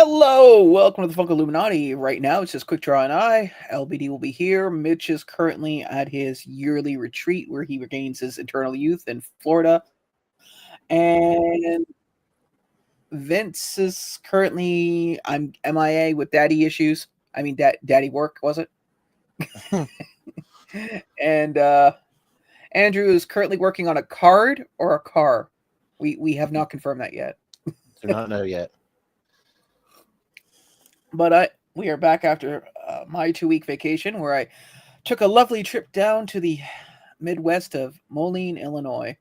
Hello, welcome to the Funko Illuminati. Right now, it's just Quickdraw and I. LBD will be here. Mitch is currently at his yearly retreat where he regains his eternal youth in Florida. And Vince is currently, I'm MIA with daddy issues. I mean, daddy work, was it? And Andrew is currently working on a card or a car. We have not confirmed that yet. Do not know yet. But we are back after my 2-week vacation where I took a lovely trip down to the Midwest of Moline, Illinois.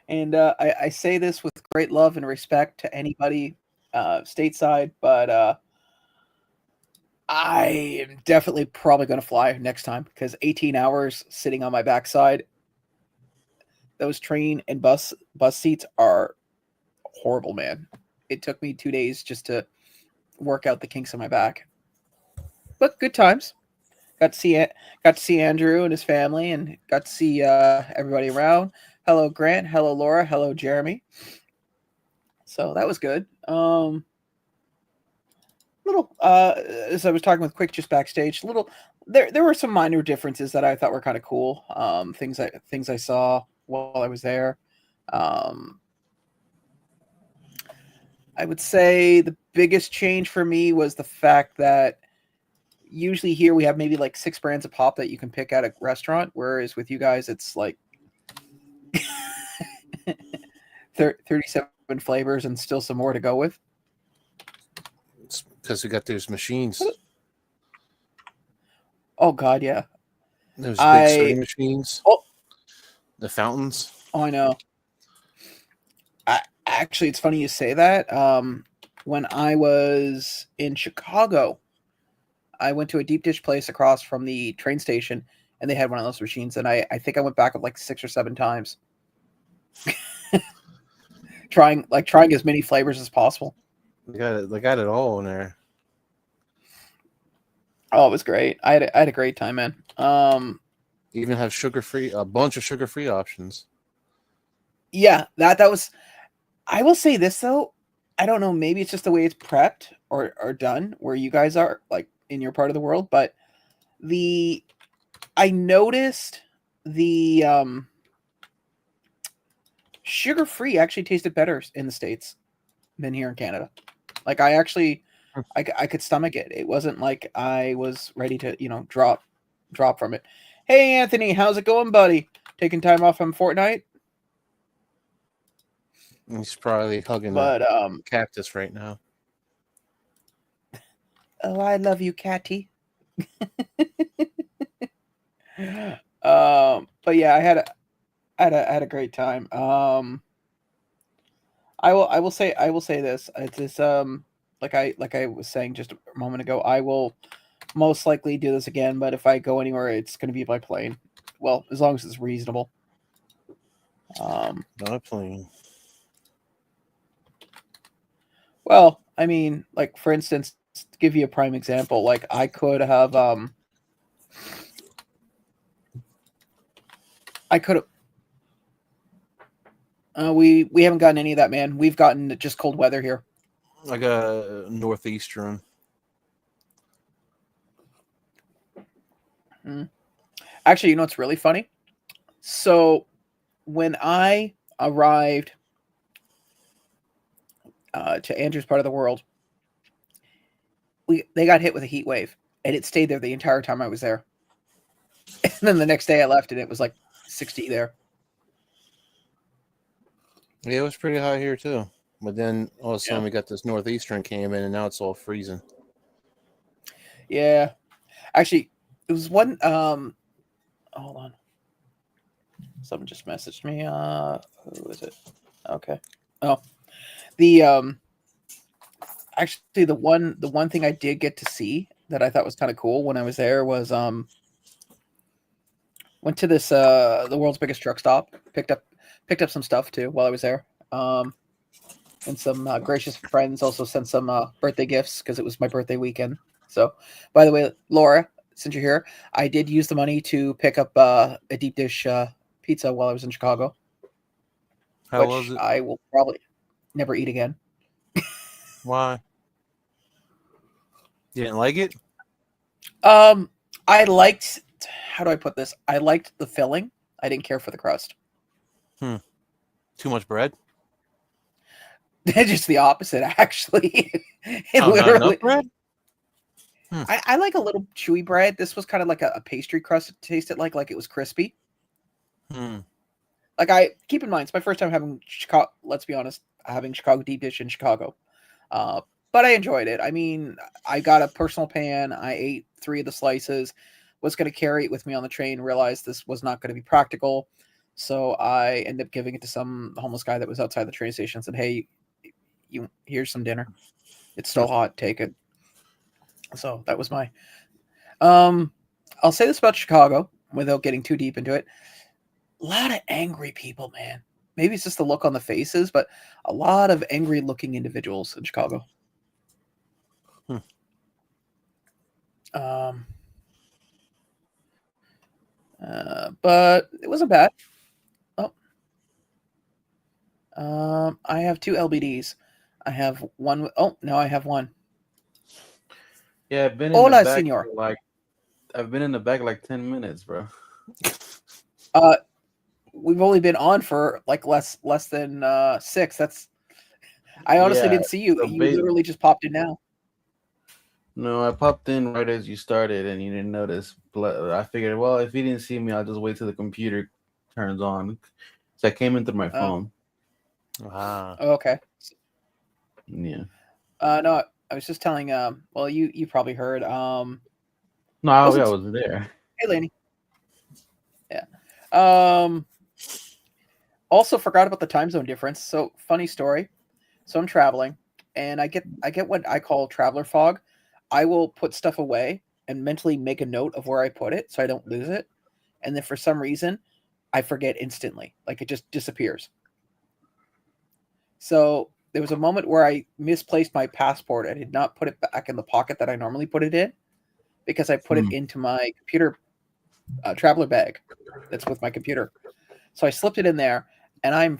And I say this with great love and respect to anybody stateside, but I am definitely probably going to fly next time because 18 hours sitting on my backside, those train and bus seats are horrible, man. It took me 2 days just to work out the kinks in my back, but good times. Got to see Andrew and his family, and got to see everybody around. Hello, Grant. Hello, Laura. Hello, Jeremy. So that was good. As I was talking with Quick just backstage, there were some minor differences that I thought were kind of cool. Things I saw while I was there. I would say the biggest change for me was the fact that usually here we have maybe like 6 brands of pop that you can pick at a restaurant, whereas with you guys it's like 37 flavors and still some more to go with. It's because we got those machines. Oh God, yeah. Those big stirring machines. Oh, the fountains. Oh, I know. Actually, it's funny you say that. When I was in Chicago, I went to a deep dish place across from the train station, and they had one of those machines. And I think I went back like 6 or 7 times, trying as many flavors as possible. They got it all in there. Oh, it was great. I had a great time, man. Even have a bunch of sugar-free options. Yeah, that was. I will say this though, I don't know, maybe it's just the way it's prepped or done where you guys are, like in your part of the world, but I noticed the sugar-free actually tasted better in the States than here in Canada. Like I could stomach it. It wasn't like I was ready to, drop from it. Hey Anthony, how's it going, buddy? Taking time off from Fortnite? He's probably hugging a cactus right now. Oh, I love you, Catty. But yeah, I had a great time. I will say this. It's this like I was saying just a moment ago, I will most likely do this again, but if I go anywhere, it's going to be by plane. Well, as long as it's reasonable. Not a plane. Well, I mean, like for instance, to give you a prime example, like I could have we haven't gotten any of that, man. We've gotten just cold weather here. Like a northeastern. Actually, you know what's really funny? So when I arrived to Andrew's part of the world, they got hit with a heat wave, and it stayed there the entire time I was there. And then the next day I left, and it was like 60 there. Yeah, it was pretty hot here too. But then all of a sudden we got this northeastern came in, and now it's all freezing. Yeah, actually, it was one. Hold on, someone just messaged me. Who is it? Okay. Oh, actually the one thing I did get to see that I thought was kind of cool when I was there was went to this the world's biggest truck stop, picked up some stuff too while I was there, and some gracious friends also sent some birthday gifts because it was my birthday weekend. So, by the way, Laura, since you're here, I did use the money to pick up a deep dish pizza while I was in Chicago. How was it? I will probably never eat again. Why? You didn't like it? I liked, how do I put this? I liked the filling. I didn't care for the crust. Too much bread? Just the opposite, actually. It Not literally. enough bread? I like a little chewy bread. This was kind of like a pastry crust. It tasted like it was crispy. Like, I keep in mind, it's my first time having Chicago. Let's be honest, having Chicago deep dish in Chicago. But I enjoyed it. I mean, I got a personal pan. I ate 3 of the slices. Was going to carry it with me on the train. Realized this was not going to be practical, so I ended up giving it to some homeless guy that was outside the train station. And said, "Hey, here's some dinner. It's still hot. Take it." So that was my. I'll say this about Chicago without getting too deep into it. A lot of angry people, man. Maybe it's just the look on the faces, but a lot of angry-looking individuals in Chicago. But it wasn't bad. I have 2 LBDs. I have one. Oh no, I have one. Yeah, I've been in Hola, the back senor. for like I've been in the back like 10 minutes, bro. We've only been on for like less than 6. That's. I honestly Yeah, didn't see you. so You literally just popped in now. No, I popped in right as you started and you didn't notice. But I figured, well, if you didn't see me, I'll just wait till the computer turns on. So I came in through my phone. Wow. Oh, okay. Yeah. No, I was just telling. Well, you probably heard. No, I was there. Hey, Laney. Yeah. Also forgot about the time zone difference. So funny story. So I'm traveling, and I get what I call traveler fog. I will put stuff away and mentally make a note of where I put it so I don't lose it. And then for some reason, I forget instantly. Like, it just disappears. So there was a moment where I misplaced my passport. I did not put it back in the pocket that I normally put it in because I put it into my computer traveler bag that's with my computer. So I slipped it in there, and I'm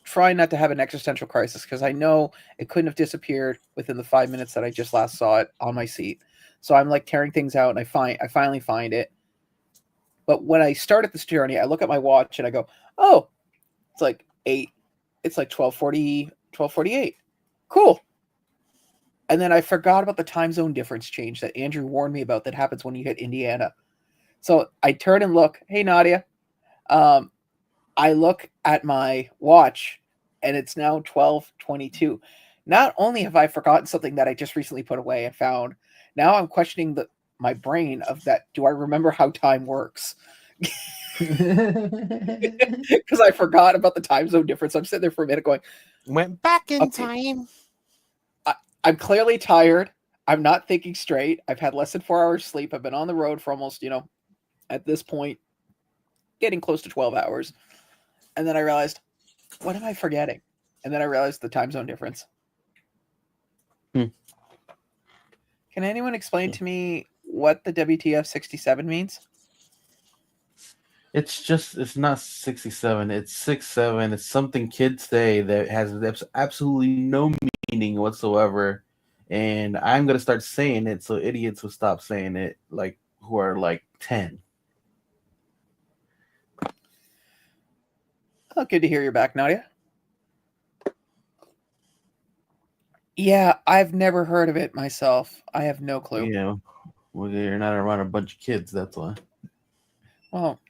trying not to have an existential crisis because I know it couldn't have disappeared within the 5 minutes that I just last saw it on my seat. So I'm like tearing things out, and I finally find it. But when I started this journey, I look at my watch and I go, "Oh, it's like 8. It's like 12:48. Cool." And then I forgot about the time zone difference change that Andrew warned me about that happens when you hit Indiana. So I turn and look, "Hey, Nadia." I look at my watch, and it's now 12:22. Not only have I forgotten something that I just recently put away and found, now I'm questioning my brain of that. Do I remember how time works? Because I forgot about the time zone difference. I'm sitting there for a minute going, went back in time. I'm clearly tired. I'm not thinking straight. I've had less than 4 hours sleep. I've been on the road for almost, at this point, getting close to 12 hours. And then I realized, what am I forgetting? And then I realized the time zone difference. Can anyone explain to me what the WTF 67 means? It's not 67. It's 67. It's something kids say that has absolutely no meaning whatsoever. And I'm going to start saying it so idiots will stop saying it, like who are like 10. Oh, good to hear you're back, Nadia. Yeah, I've never heard of it myself. I have no clue. Well, you're not around a bunch of kids, that's why. Well,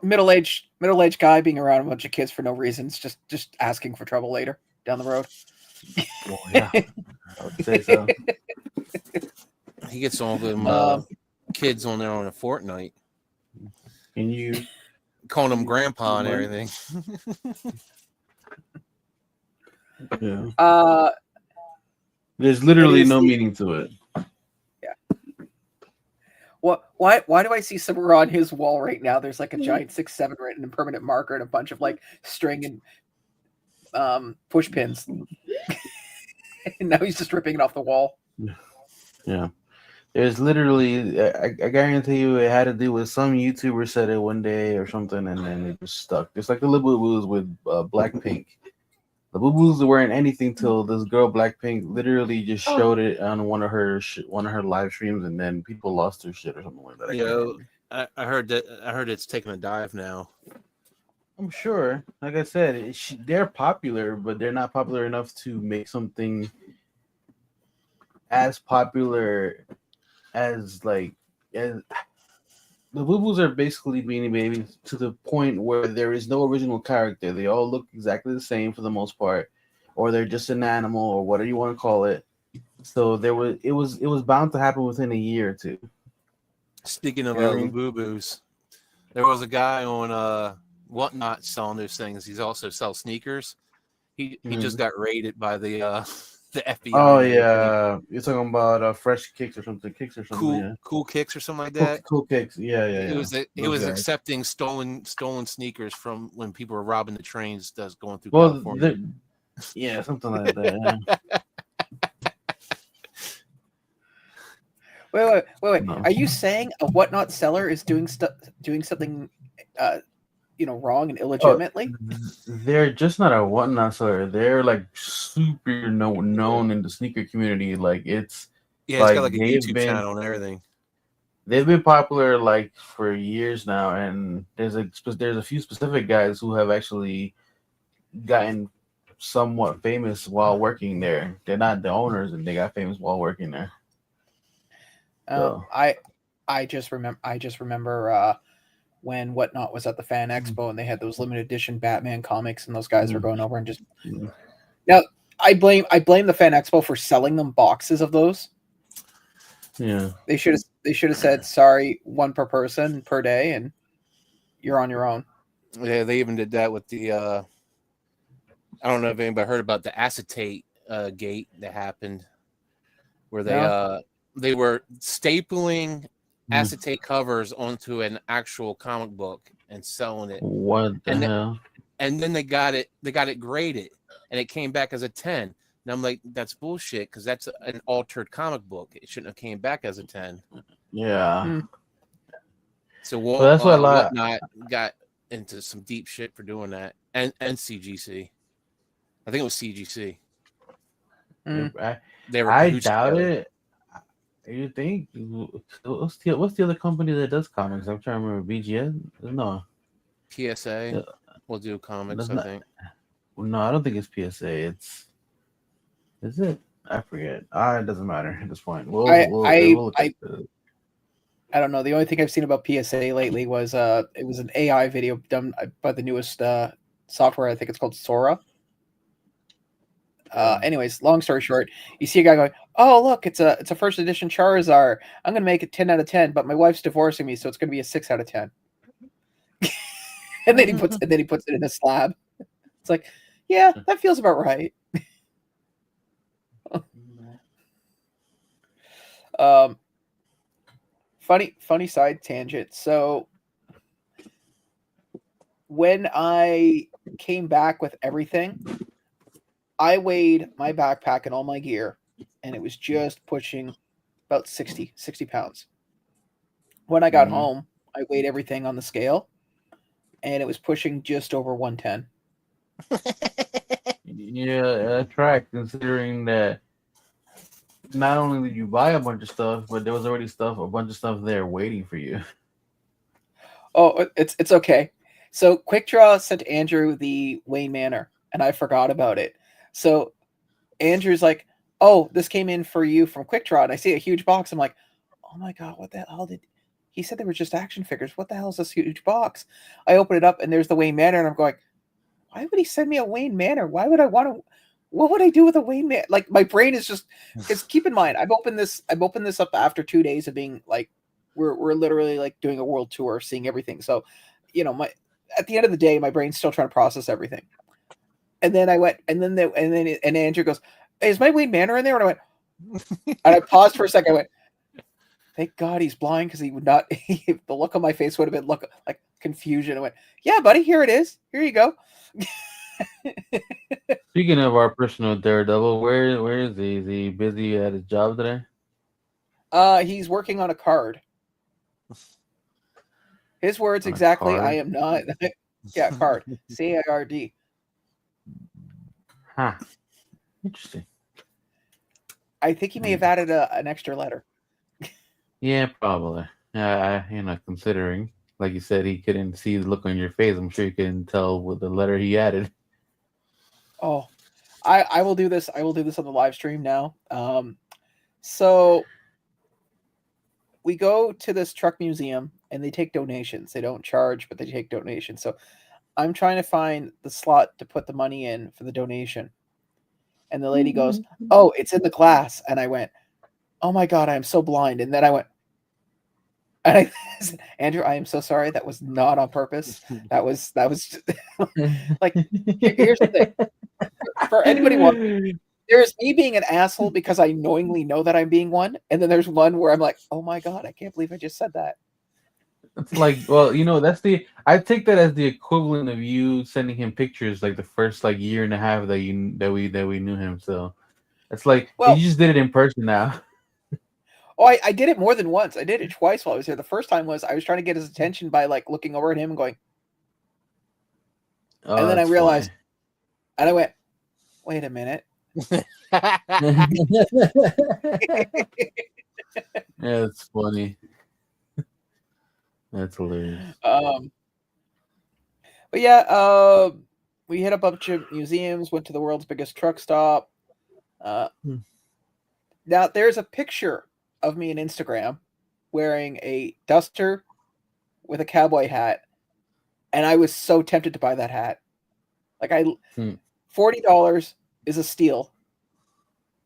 middle-aged guy being around a bunch of kids for no reason is just asking for trouble later down the road. Well, yeah, I would say so. He gets all them kids on there on a Fortnite. And you calling him grandpa and everything. Yeah. There's literally no meaning to it. Yeah. Why do I see somewhere on his wall right now? There's like a giant 6-7 written in permanent marker and a bunch of like string and push pins. And now he's just ripping it off the wall. Yeah. There's literally, I guarantee you, it had to do with some YouTuber said it one day or something, and then it just stuck. It's like the Little Woos with Blackpink. Boo-Boos weren't anything till this girl Blackpink literally just showed it on one of her live streams, and then people lost their shit or something like that. I heard that. I heard it's taking a dive now. I'm sure. Like I said, they're popular, but they're not popular enough to make something as popular as the Boo-Boos are basically Beanie Babies to the point where there is no original character. They all look exactly the same for the most part, or they're just an animal or whatever you want to call it. So it was bound to happen within a year or two. Speaking of Boo-Boos, there was a guy on Whatnot selling those things. He's also sells sneakers. He just got raided by the FBI. Oh yeah, you're talking about fresh kicks or something. Cool kicks or something like that. Cool kicks. Yeah. It was accepting stolen sneakers from when people were robbing the trains that's going through California. Yeah, something like that. Yeah. Wait. No. Are you saying a Whatnot seller is doing something, wrong and illegitimately? They're just not a Whatnot seller. They're like super known in the sneaker community. Like it's it's got like a YouTube channel and everything. They've been popular like for years now, and there's a few specific guys who have actually gotten somewhat famous while working there. They're not the owners, and they got famous while working there. I just remember when Whatnot was at the Fan Expo and they had those limited edition Batman comics, and those guys were going over and just. Now I blame the Fan Expo for selling them boxes of those. Yeah, they should have said sorry, one per person per day, and you're on your own. Yeah, they even did that with the. I don't know if anybody heard about the acetate gate that happened, where they were stapling acetate covers onto an actual comic book and selling it. What the hell? And then they got it graded, and it came back as a 10. And I'm like, that's bullshit, because that's an altered comic book. It shouldn't have came back as a 10. Yeah. So that's why Whatnot got into some deep shit for doing that, and CGC. I think it was CGC. I doubt it. You think? What's the other company that does comics? I'm trying to remember. BGS? No. PSA will do comics, I think. No, I don't think it's PSA. Is it? I forget. It doesn't matter at this point. I don't know. The only thing I've seen about PSA lately was it was an AI video done by the newest software. I think it's called Sora. Anyways, long story short, you see a guy going, "Oh, look, it's a first edition Charizard. I'm gonna make it 10 out of 10, but my wife's divorcing me, so it's gonna be a 6 out of 10." and then he puts it in a slab. It's like, yeah, that feels about right. Funny side tangent. So when I came back with everything, I weighed my backpack and all my gear, and it was just pushing about 60 pounds. When I got home, I weighed everything on the scale, and it was pushing just over 110. Yeah, that's right, considering that not only did you buy a bunch of stuff, but there was already a bunch of stuff there waiting for you. Oh, it's okay. So Quickdraw sent Andrew the Wayne Manor, and I forgot about it. So Andrew's like, "Oh, this came in for you from Quickdraw," and I see a huge box. I'm like, "Oh my god, what the hell did he said they were just action figures? What the hell is this huge box?" I open it up, and there's the Wayne Manor, and I'm going, "Why would he send me a Wayne Manor? Why would I want to? What would I do with a Wayne Manor?" Like, my brain is just, because keep in mind, I've opened this up after 2 days of being like, we're literally like doing a world tour, seeing everything. So, at the end of the day, my brain's still trying to process everything. And then I went, and Andrew goes, "Hey, is my Wayne Manor in there?" And I went, and I paused for a second. I went, "Thank God he's blind, because he would not." The look on my face would have been like confusion. I went, "Yeah, buddy, here it is. Here you go." Speaking of our personal Daredevil, where is he? Is he busy at his job today? He's working on a card. His words exactly. I am not. Yeah, card. CARD. Huh. Interesting. I think he may have added an extra letter. Yeah, probably. Considering, like you said, he couldn't see the look on your face. I'm sure you couldn't tell with the letter he added. Oh, I will do this. I will do this on the live stream now. So we go to this truck museum and they take donations. They don't charge, but they take donations. So I'm trying to find the slot to put the money in for the donation. And the lady goes, "Oh, it's in the glass." And I went, "Oh my God, I am so blind." And then I went, and I said, "Andrew, I am so sorry. That was not on purpose. That was like, here's the thing. For anybody watching, there's me being an asshole because I knowingly know that I'm being one. And then there's one where I'm like, oh my God, I can't believe I just said that. It's like, well, I take that as the equivalent of you sending him pictures like the first like year and a half that we knew him. So it's like, Well, you just did it in person now. Oh, I did it more than once. I did it twice while I was here. The first time was I was trying to get his attention by like looking over at him and going, and then I realized, and I went, wait a minute. Yeah, it's funny. That's hilarious. But yeah, we hit a bunch of museums, went to the world's biggest truck stop. Now there's a picture of me on Instagram wearing a duster with a cowboy hat, and I was so tempted to buy that hat. Like $40 is a steal,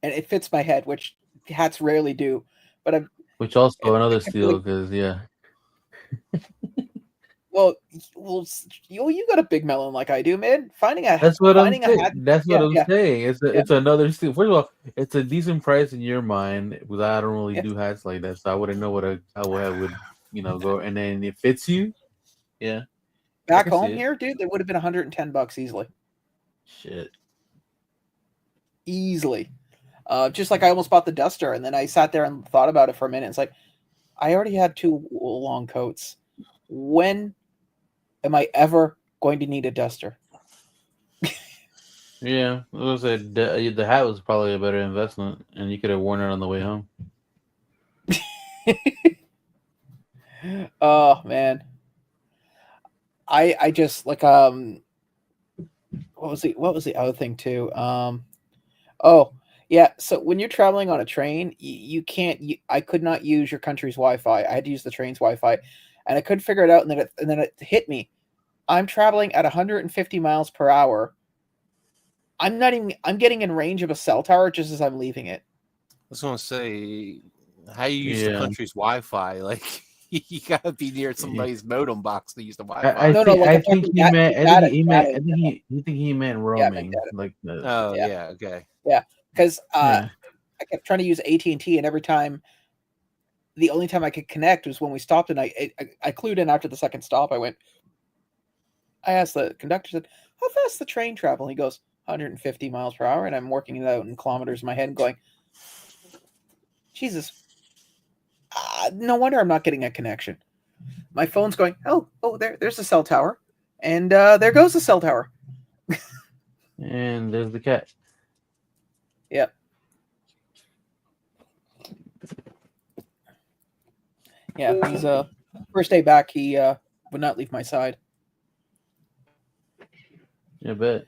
and it fits my head, which hats rarely do. But which also another steal because Well, you got a big melon like I do, man. That's what I'm saying. saying. It's another steal. First of all, it's a decent price in your mind because I don't really do hats like that, so I wouldn't know what a cowboy hat would, go. And then it fits you. Yeah. Back home here, dude, it would have been $110 easily. Shit. Easily. Just like I almost bought the duster, and then I sat there and thought about it for a minute. It's like I already had 2 long coats. When am I ever going to need a duster? Yeah, I was gonna say the hat was probably a better investment, and you could have worn it on the way home. Oh man, I just like what was the other thing too? Oh yeah, so when you're traveling on a train, you can't. I could not use your country's Wi-Fi. I had to use the train's Wi-Fi, and I couldn't figure it out. And then it hit me. I'm traveling at 150 miles per hour. I'm getting in range of a cell tower just as I'm leaving it. I was gonna say, how you use the country's Wi-Fi? Like you gotta be near somebody's modem box to use the Wi-Fi. I think he meant roaming. Okay. Yeah, because I kept trying to use AT&T, and every time, the only time I could connect was when we stopped, and I clued in after the second stop. I asked the conductor, said, how fast the train travel? He goes, 150 miles per hour, and I'm working it out in kilometers in my head and going, Jesus, no wonder I'm not getting a connection. My phone's going, oh, there's the cell tower, and there goes the cell tower. And there's the cat. Yep. Yeah, he's first day back, he would not leave my side. Yeah, bet.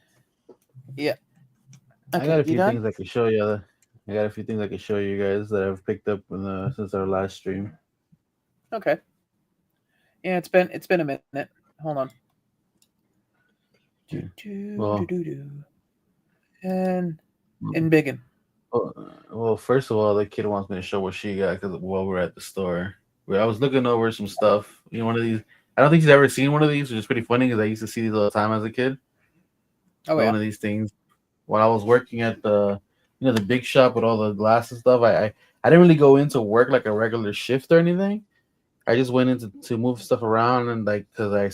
Yeah. Okay, I got a few things I can show you. I got a few things I can show you guys that I've picked up since our last stream. Okay. Yeah, it's been a minute. Hold on. And biggin. Well, first of all, the kid wants me to show what she got while we're at the store. I was looking over some stuff. One of these. I don't think she's ever seen one of these, which is pretty funny because I used to see these all the time as a kid. Oh, yeah. One of these things. When I was working at the big shop with all the glass and stuff, I didn't really go into work like a regular shift or anything. I just went into to move stuff around and because I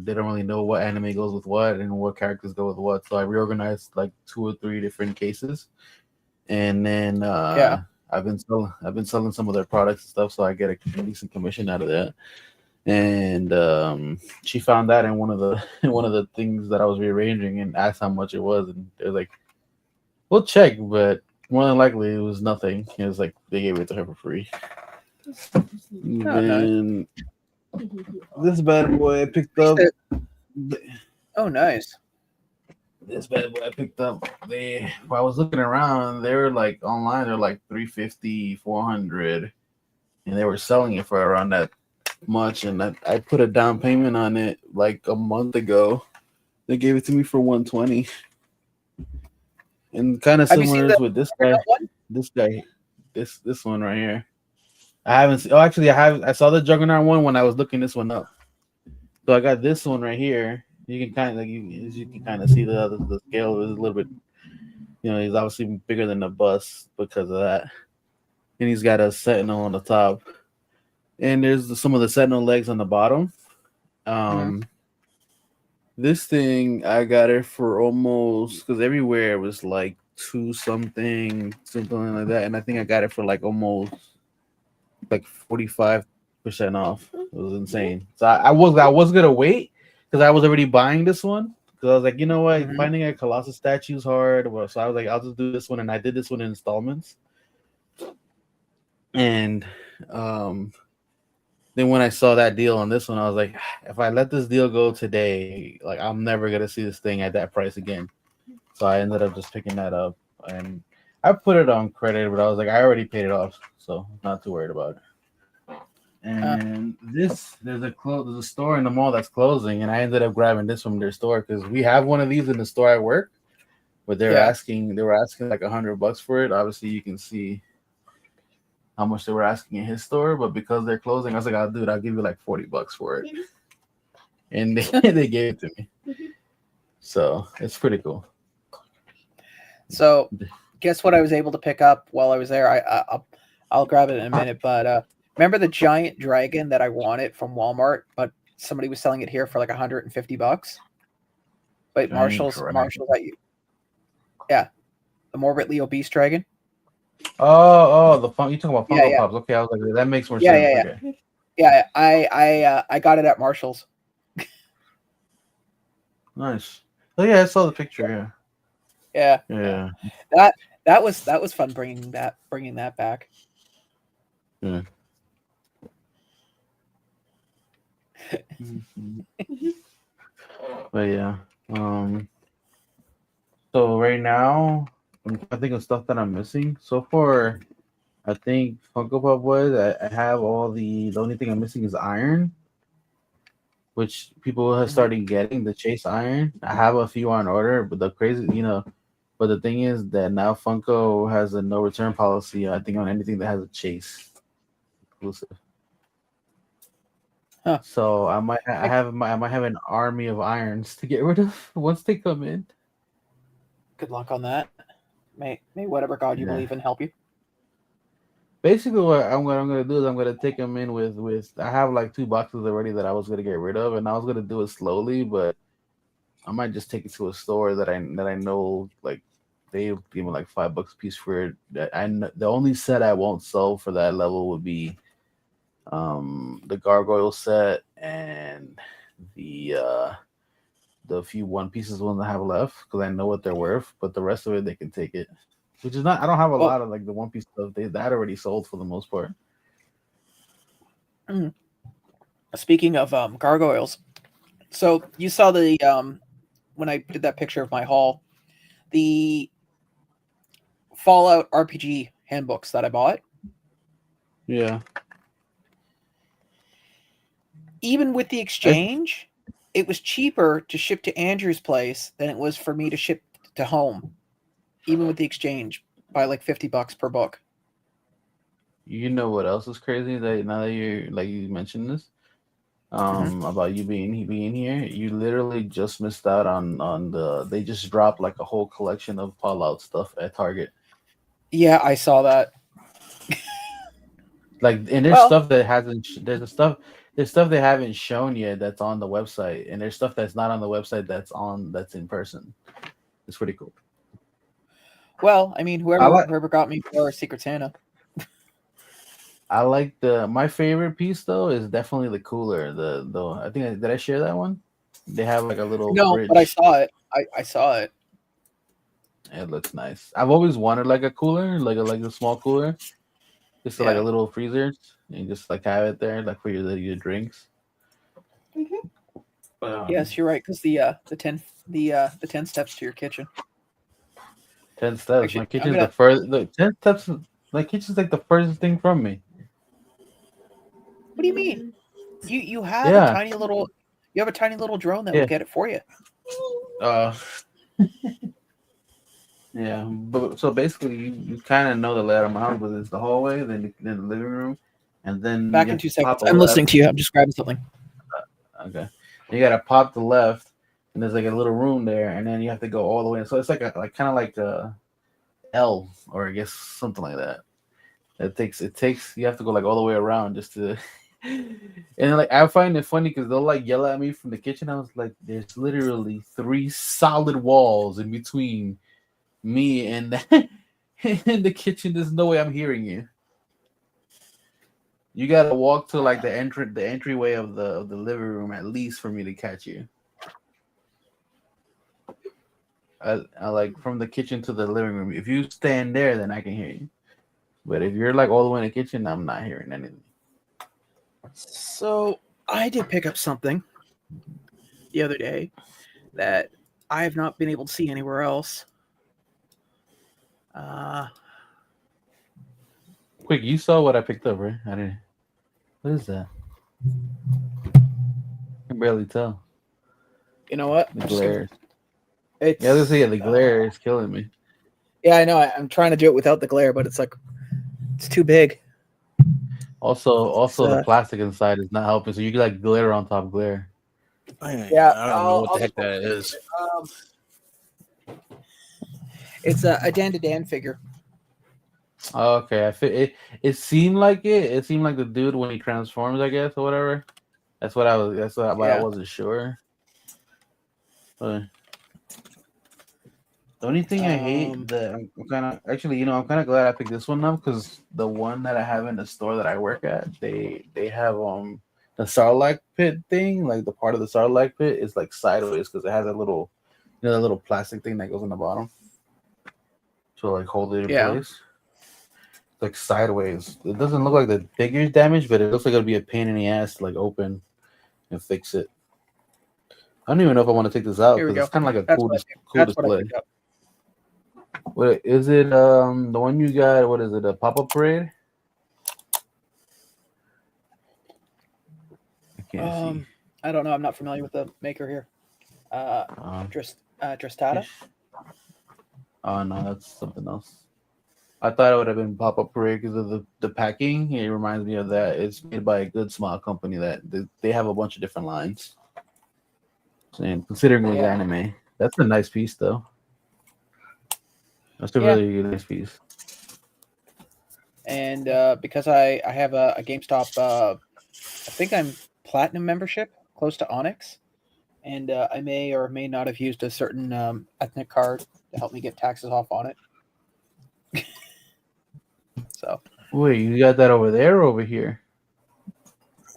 didn't really know what anime goes with what and what characters go with what, so I reorganized like 2 or 3 different cases, and then I've been selling some of their products and stuff, so I get a decent commission out of that. And she found that in one of the one of the things that I was rearranging and asked how much it was, and it was like, "We'll check," but more than likely it was nothing. It was like they gave it to her for free. Oh, nice. Then this bad boy I picked up. Oh, nice. This bad boy I picked up. While I was looking around, they were like online. They're like 350, 400, and they were selling it for around that much. And I put a down payment on it like a month ago. They gave it to me for 120. And kind of similar with this guy. This one right here. I haven't seen. Oh, actually, I saw the Juggernaut one when I was looking this one up. So I got this one right here. You can kind of you can kind of see the scale is a little bit. You know, he's obviously bigger than the bus because of that. And he's got a Sentinel on the top. And there's some of the Sentinel legs on the bottom. This thing I got it for almost, because everywhere it was like something like that, and I think I got it for like almost like 45% off. It was insane. So I was gonna wait because I was already buying this one, because I was like, you know what, finding a Colossus statue is hard. So I was like, I'll just do this one, and I did this one in installments. And then when I saw that deal on this one, I was like, if I let this deal go today, like I'm never gonna see this thing at that price again. So I ended up just picking that up, and I put it on credit, but I was like, I already paid it off, so not too worried about it. And there's a store in the mall that's closing, and I ended up grabbing this from their store because we have one of these in the store at work, but they were asking like $100 for it. Obviously, you can see how much they were asking in his store, but because they're closing, I was like, "Oh, dude, I'll give you like $40 for it," and they gave it to me. So it's pretty cool. So, guess what I was able to pick up while I was there? I'll grab it in a minute, but remember the giant dragon that I wanted from Walmart, but somebody was selling it here for like $150. But Marshall's at you. Yeah, the morbidly obese dragon. Oh, you talking about Funko Pops? Okay, I was like, that makes more sense. Okay. Yeah. I got it at Marshall's. Nice. Oh yeah, I saw the picture. Yeah. That was fun bringing that back. Yeah. But yeah. So right now, I think of stuff that I'm missing. So far, I think Funko Pop was. I have all the only thing I'm missing is iron, which people have started getting the Chase iron. I have a few on order, but but the thing is that now Funko has a no return policy. I think on anything that has a Chase exclusive. Huh. So I might have an army of irons to get rid of once they come in. Good luck on that. May whatever God you believe in help you. Basically, what I'm gonna do is I'm gonna take them in with. I have like 2 boxes already that I was gonna get rid of, and I was gonna do it slowly, but I might just take it to a store that I know like they give me like $5 a piece for it. The only set I won't sell for that level would be the gargoyle set and the few One Pieces ones I have left, because I know what they're worth, but the rest of it they can take it. Which is not, I don't have a lot of like the One Piece stuff. That already sold for the most part. Speaking of gargoyles, so you saw the when I did that picture of my haul, the Fallout RPG handbooks that I bought. Yeah. Even with the exchange, it was cheaper to ship to Andrew's place than it was for me to ship to home. Even with the exchange, by like $50 per book. You know what else is crazy? That now that you mentioned this, about you being here, you literally just missed out on they just dropped like a whole collection of Fallout stuff at Target. Yeah, I saw that. Like, and there's stuff that hasn't. There's stuff they haven't shown yet that's on the website, and there's stuff that's not on the website that's in person. It's pretty cool. Well, I mean, whoever got me for Secret Santa. I like my favorite piece though is definitely the cooler. The I think did I share that one? They have like a little No, but I fridge. saw it. I saw it. It looks nice. I've always wanted like a cooler, like a small cooler, just like a Yeah. little freezer, and just like have it there, like for your drinks. Yes, you're right. Because the 10 steps to your kitchen. 10 steps. My Actually, I'm kitchen's the gonna. first. Look, 10 steps. My kitchen's like the furthest thing from me. What do you mean? You have a Yeah, tiny little. You have a tiny little drone that will yeah. get it for you. Uh, yeah. But so basically, you kind of know the layout of my house, but it's the hallway, then the living room, and then Back you in have to 2 seconds. pop a I'm left. listening to you. I'm just grabbing something. Okay. You gotta pop the left, and there's like a little room there, and then you have to go all the way. So it's like kind of like a L, or I guess something like that. It takes you have to go like all the way around just to. And like I find it funny because they'll like yell at me from the kitchen. I was like, there's literally 3 solid walls in between me and in the kitchen. There's no way I'm hearing you. You gotta walk to like the entryway of the living room at least for me to catch you. I like from the kitchen to the living room. If you stand there, then I can hear you. But if you're like all the way in the kitchen, I'm not hearing anything. So I did pick up something the other day that I have not been able to see anywhere else. Quick, you saw what I picked up, right? I didn't. What is that? I can barely tell. You know what? The glare. It's Yeah, let's see. The glare is killing me. yeah, I know. I'm trying to do it without the glare, but it's like it's too big. Also, the So, plastic inside is not helping. So you get like glare on top of glare. yeah, I don't know what the I'll heck just that is. it's a Dan to Dan figure. Oh, okay, I fit it. It seemed like it. It seemed like the dude when he transforms, I guess, or whatever. That's what I was. That's what, but I Yeah. wasn't sure. But the only thing I hate that I'm kind of actually, I'm kind of glad I picked this one up because the one that I have in the store that I work at, they have the Sarlacc pit thing, like the part of the Sarlacc pit is like sideways because it has a little, that little plastic thing that goes on the bottom to like hold it in Yeah. place. Like sideways. It doesn't look like the figure's damaged, but it looks like it'll be a pain in the ass to like open and fix it. I don't even know if I want to take this out Here we because go. it's kind of like a That's cool, what I cool That's what I display. picked up. What is it? The one you got? What is it? A pop-up parade? I can't see. I don't know. I'm not familiar with the maker here. Dristata. Oh no, that's something else. I thought it would have been pop-up parade because of the packing. It reminds me of that. It's made by a good small company that they have a bunch of different lines. And considering it was anime, that's a nice piece though. That's a really nice piece. And because I have a GameStop, I think I'm platinum membership, close to Onyx, and I may or may not have used a certain ethnic card to help me get taxes off on it. So Wait, you got that over there or over here?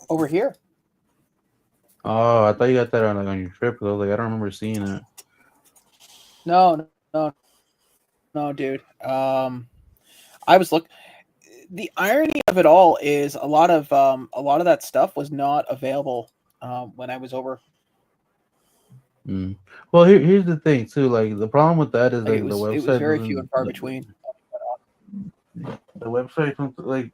over here. Oh, I thought you got that on your trip. I was like, I don't remember seeing it. No, dude. I was looking. The irony of it all is a lot of that stuff was not available when I was over. Well, here's the thing too. Like the problem with that is Like like the it was website very few and doesn't. far between. The website like.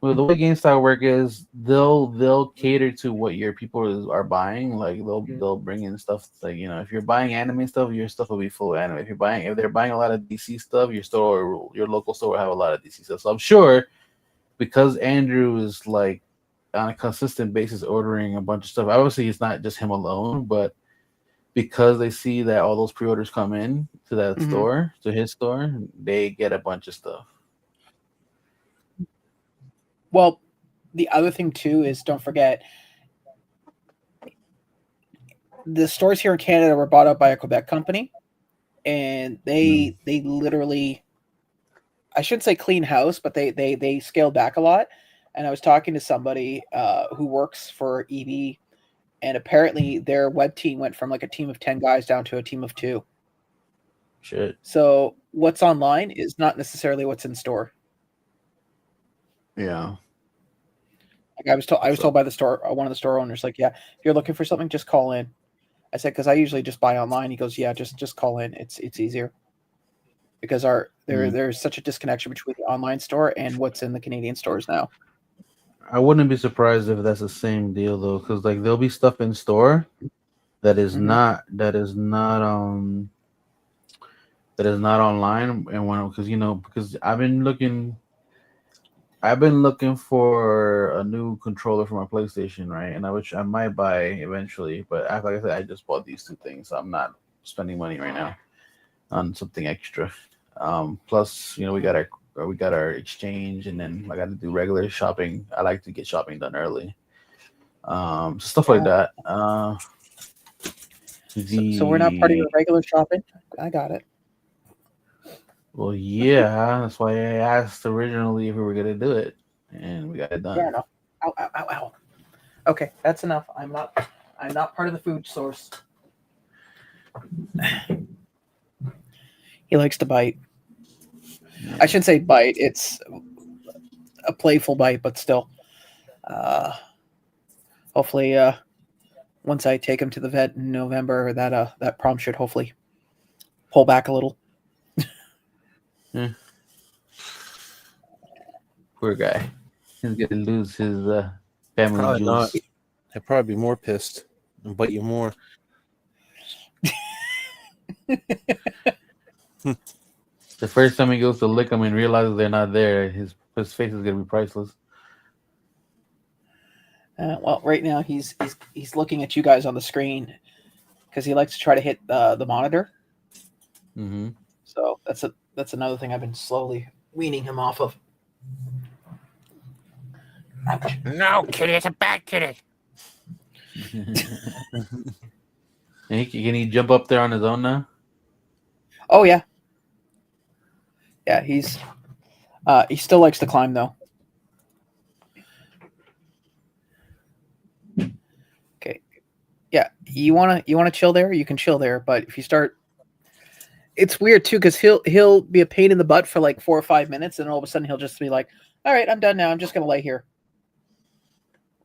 Well, the way GameStop work is they'll cater to what your people are buying. Like they'll bring in stuff like if you're buying anime stuff, your stuff will be full of anime. If they're buying a lot of DC stuff, your local store will have a lot of DC stuff. So I'm sure because Andrew is like on a consistent basis ordering a bunch of stuff. Obviously, it's not just him alone, but because they see that all those pre-orders come in to that store, to his store, they get a bunch of stuff. Well, the other thing too is don't forget the stores here in Canada were bought up by a Quebec company, and they literally I shouldn't say clean house, but they scaled back a lot. And I was talking to somebody who works for EB, and apparently their web team went from like a team of 10 guys down to a team of 2. Shit. So what's online is not necessarily what's in store. Yeah. Like I was told by the store, one of the store owners, like, yeah, if you're looking for something, just call in. I said, because I usually just buy online. He goes, yeah, just call in. It's easier. Because there's such a disconnection between the online store and what's in the Canadian stores now. I wouldn't be surprised if that's the same deal though, because like there'll be stuff in store that is not online, and because I've been looking for a new controller for my PlayStation, right? And I might buy eventually, but like I said, I just bought these 2 things, so I'm not spending money right now on something extra. Plus, we got our exchange, and then I got to do regular shopping. I like to get shopping done early. Stuff like that. So we're not part of your regular shopping. I got it. Well, yeah, that's why I asked originally if we were gonna do it, and we got it done. Yeah, no. Ow, ow, ow, ow. Okay, that's enough. I'm not part of the food source. He likes to bite. I shouldn't say bite. It's a playful bite, but still. Hopefully, once I take him to the vet in November, that problem should hopefully pull back a little. Yeah. Poor guy. He's gonna lose his family Probably not. juice. He'd probably be more pissed and bite you more. The first time he goes to lick them and realizes they're not there, his face is gonna be priceless. Well, right now he's looking at you guys on the screen because he likes to try to hit the monitor. Mm-hmm. So that's another thing I've been slowly weaning him off of. Ouch. No, kitty, it's a bad kitty. Can he jump up there on his own now? Oh yeah, yeah. He still likes to climb though. Okay, yeah. You wanna chill there? You can chill there, but if you start, it's weird too because he'll be a pain in the butt for like 4 or 5 minutes, and all of a sudden he'll just be like, "All right, I'm done now. I'm just gonna lay here."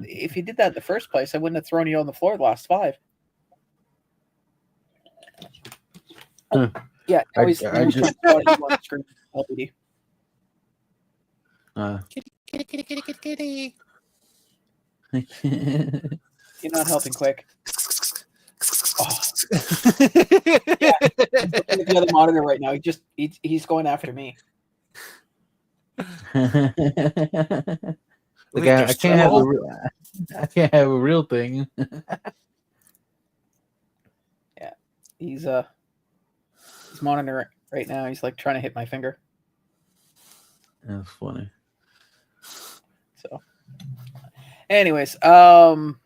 If you did that in the first place, I wouldn't have thrown you on the floor the last 5. Oh, yeah, always trying to spot you on the screen. LBD. Kitty. You're not helping quick. Oh. Yeah, he's looking at the other monitor right now. He's going after me. Like I can't have a real thing. Yeah, he's monitoring right now. He's like trying to hit my finger. That's funny. So, anyways, but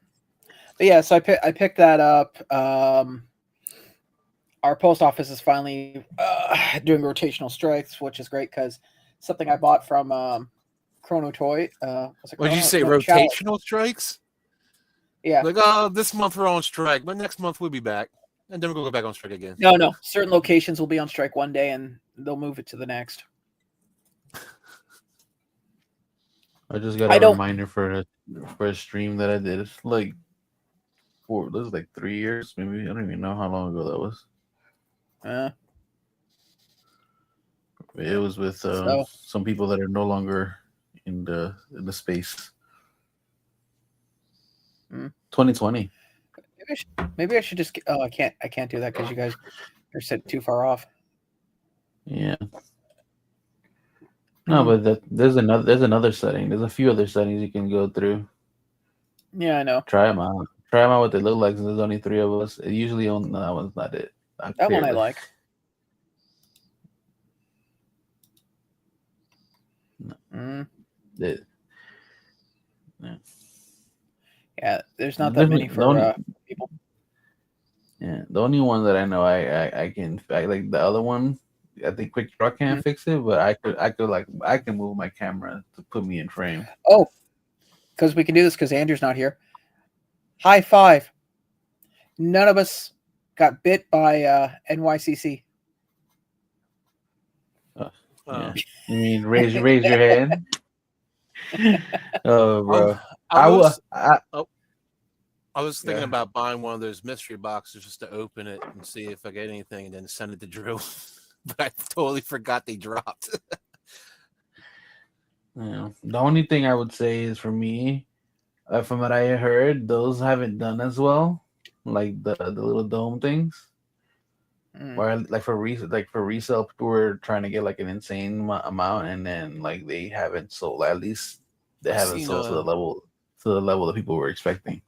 yeah, so I picked that up. Our post office is finally doing rotational strikes, which is great because something I bought from Chrono Toy. What did you say? Rotational strikes? Yeah. Like, this month we're on strike, but next month we'll be back, and then we'll go back on strike again. No. Certain locations will be on strike one day, and they'll move it to the next. I just got a reminder for a stream that I did. It's like this is like 3 years, maybe. I don't even know how long ago that was. It was with some people that are no longer in the space. 2020. Maybe I should just. Oh, I can't do that because you guys are set too far off. Yeah. No, but there's another setting. There's a few other settings you can go through. Yeah, I know. Try them out. What they look like. Since there's only 3 of us. It usually that one's not it. That one I like. No. Yeah, there's not that many for people. Yeah, the only one that I know I like the other one I think Quickdraw can't fix it, but I can move my camera to put me in frame. Oh, because we can do this because Andrew's not here. High five. None of us got bit by NYCC. Yeah. You mean raise your hand? Oh, bro. I was thinking Yeah. about buying one of those mystery boxes just to open it and see if I get anything, and then send it to Drew. But I totally forgot they dropped. Yeah. The only thing I would say is for me, from what I heard, those haven't done as well, like the little dome things. Or like for resale, people were trying to get like an insane amount, and then like they haven't sold. At least they haven't sold to the level that people were expecting.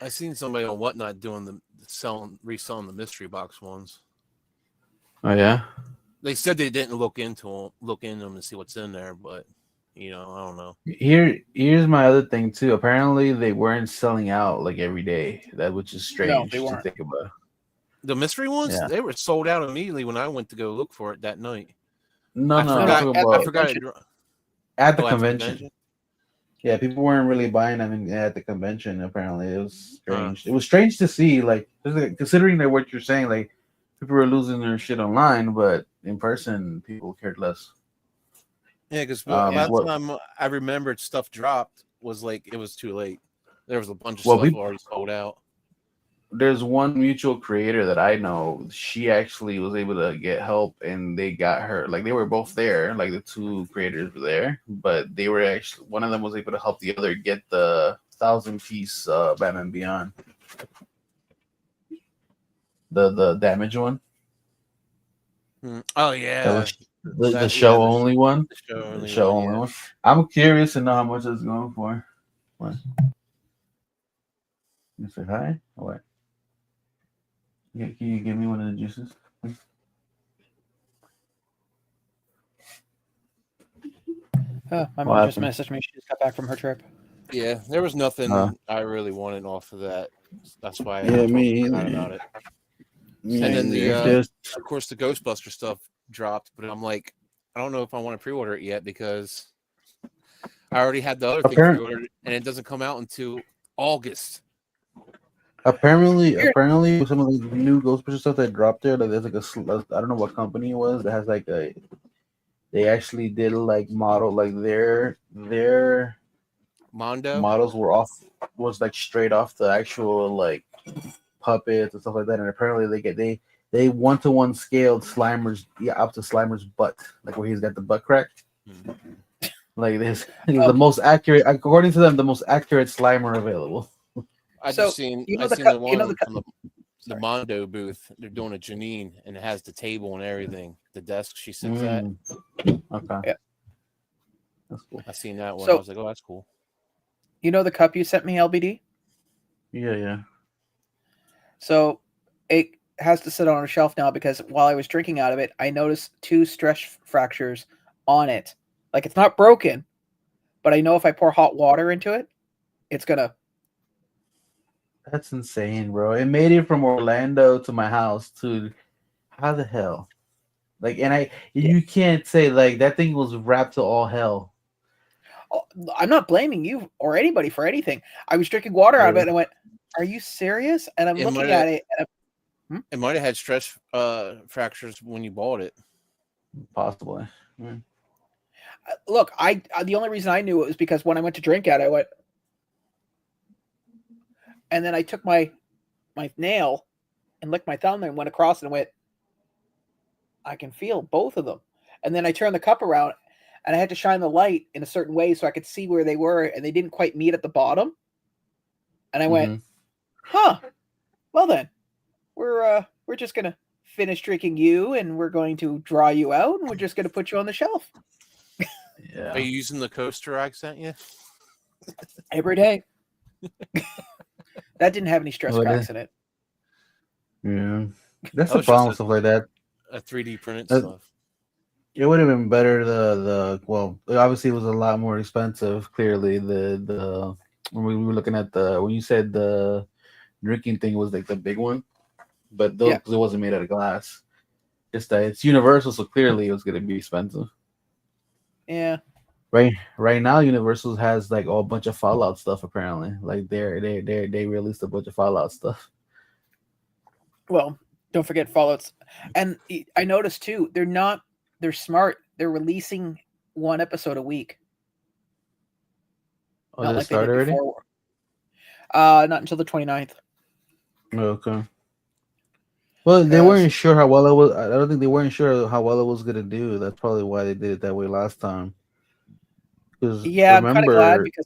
I seen somebody on Whatnot doing reselling the mystery box ones. Oh yeah. They said they didn't look into them to see what's in there, but I don't know. Here's my other thing too. Apparently, they weren't selling out like every day. Which is strange to think about. The mystery ones, they were sold out immediately when I went to go look for it that night. No, I forgot at the convention. Yeah, people weren't really buying them at the convention. Apparently, it was strange. It was strange to see, like, considering that what you're saying, like, people were losing their shit online, but in person, people cared less. Yeah, because by the time I remembered stuff dropped was like it was too late. There was a bunch of stuff already sold out. There's one mutual creator that I know. She actually was able to get help, and they got her. Like, they were both there. Like, the two creators were there, but they were actually, one of them was able to help the other get the 1,000-piece Batman Beyond, the damage one. Oh yeah, the show only one. The show only one. I'm curious to know how much it's going for. What? You say hi? Or what? Can you give me one of the juices? My mom just messaged me. She just got back from her trip. Yeah, there was nothing I really wanted off of that. That's why I forgot about it. And then of course, the Ghostbuster stuff dropped, but I'm like, I don't know if I want to pre-order it yet because I already had the other thing pre-ordered, and it doesn't come out until August. Apparently, some of the new Ghostbusters stuff that dropped there, like there's like I don't know what company it was that has like they actually did like model like their Mondo models was like straight off the actual like puppets and stuff like that, and apparently they 1-to-1 scaled Slimer's up to Slimer's butt, like where he's got the butt crack. Like this, the most accurate, according to them, the most accurate Slimer available. I seen the one from the Mondo booth. They're doing a Janine, and it has the table and everything, the desk she sits at. Okay, yeah, that's cool. I seen that one. I was like, oh, that's cool. You know the cup you sent me, LBD? Yeah. So it has to sit on a shelf now because while I was drinking out of it, I noticed 2 stress fractures on it. Like, it's not broken, but I know if I pour hot water into it, it's gonna. That's insane, bro. It made it from Orlando to my house to how the hell? Like, and you can't say like that thing was wrapped to all hell. I'm not blaming you or anybody for anything. I was drinking water out of it and I went, "Are you serious?" And I'm looking at it. And it might have had stress fractures when you bought it. Possibly. Look, the only reason I knew it was because when I went to drink at it, I went, and then I took my nail and licked my thumb and went across and went, I can feel both of them. And then I turned the cup around and I had to shine the light in a certain way so I could see where they were, and they didn't quite meet at the bottom. And I went, huh, well then, we're just going to finish drinking you, and we're going to draw you out, and we're just going to put you on the shelf. Yeah. Are you using the coaster I sent you? Every day. That didn't have any stress cracks in it. Yeah. That's the problem with stuff like that. A 3D printed stuff. It would have been better well, obviously it was a lot more expensive, clearly. The when we were looking at when you said the drinking thing was like the big one, but it wasn't made out of glass. Just that it's Universal, so clearly it was gonna be expensive. Yeah. Right now, Universal has like a bunch of Fallout stuff. Apparently, like they released a bunch of Fallout stuff. Well, don't forget Fallout's, and I noticed too. They're smart. They're releasing one episode a week. Oh, Not did it like they start did already? before. Not until the 29th. Okay. Well, they 'Cause- weren't sure how well it was. I don't think they weren't sure how well it was gonna do. That's probably why they did it that way last time. Because Yeah, I'm kind of glad remember, because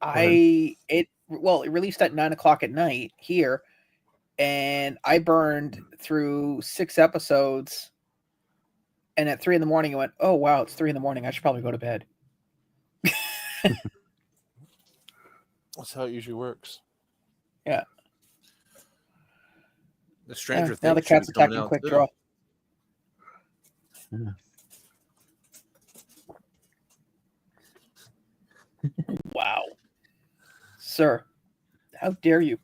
ahead. it released at 9 o'clock at night here, and I burned through 6 episodes. And at 3 a.m, I went, "Oh wow, it's 3 a.m. I should probably go to bed." That's how it usually works. Yeah. The Stranger Things now the should cat's be coming attacking out, Quick too. Draw. Yeah. Wow, sir, how dare you?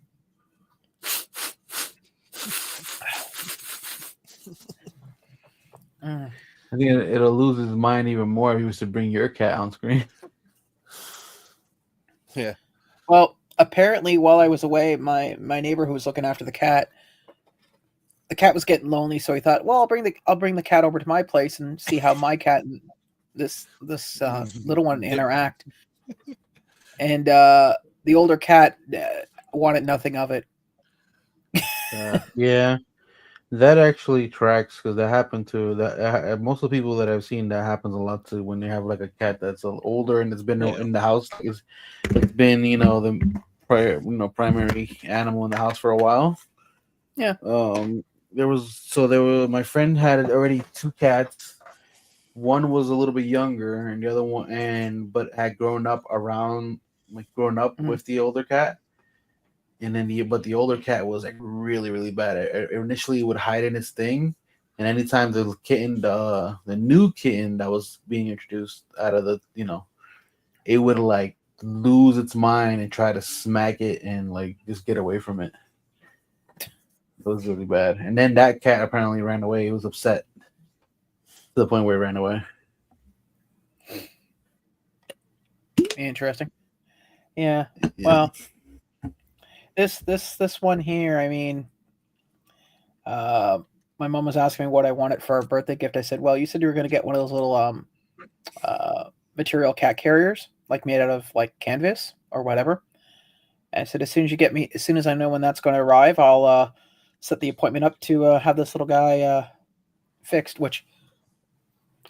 Mm. I think it'll lose his mind even more if he was to bring your cat on screen. Yeah. Well, apparently, while I was away, my neighbor who was looking after the cat was getting lonely, so he thought, "Well, I'll bring the cat over to my place and see how my cat and this little one interact." And the older cat wanted nothing of it. Yeah, that actually tracks because that happened to that. Most of the people that I've seen, that happens a lot to when they have like a cat that's older and it's been in the house. It's been the primary animal in the house for a while. Yeah. There were my friend had already 2 cats. One was a little bit younger, and the other one but had grown up with the older cat. And then the older cat was like really, really bad. Initially, it would hide in its thing, and anytime the new kitten that was being introduced out of it would like lose its mind and try to smack it and like just get away from it. It was really bad. And then that cat apparently ran away. He was upset to the point where he ran away. Interesting. Yeah. Well, this one here, I mean, my mom was asking me what I wanted for a birthday gift. I said, "Well, you said you were going to get one of those little material cat carriers, like made out of like canvas or whatever." And I said, as soon as I know when that's going to arrive, I'll set the appointment up to have this little guy fixed, which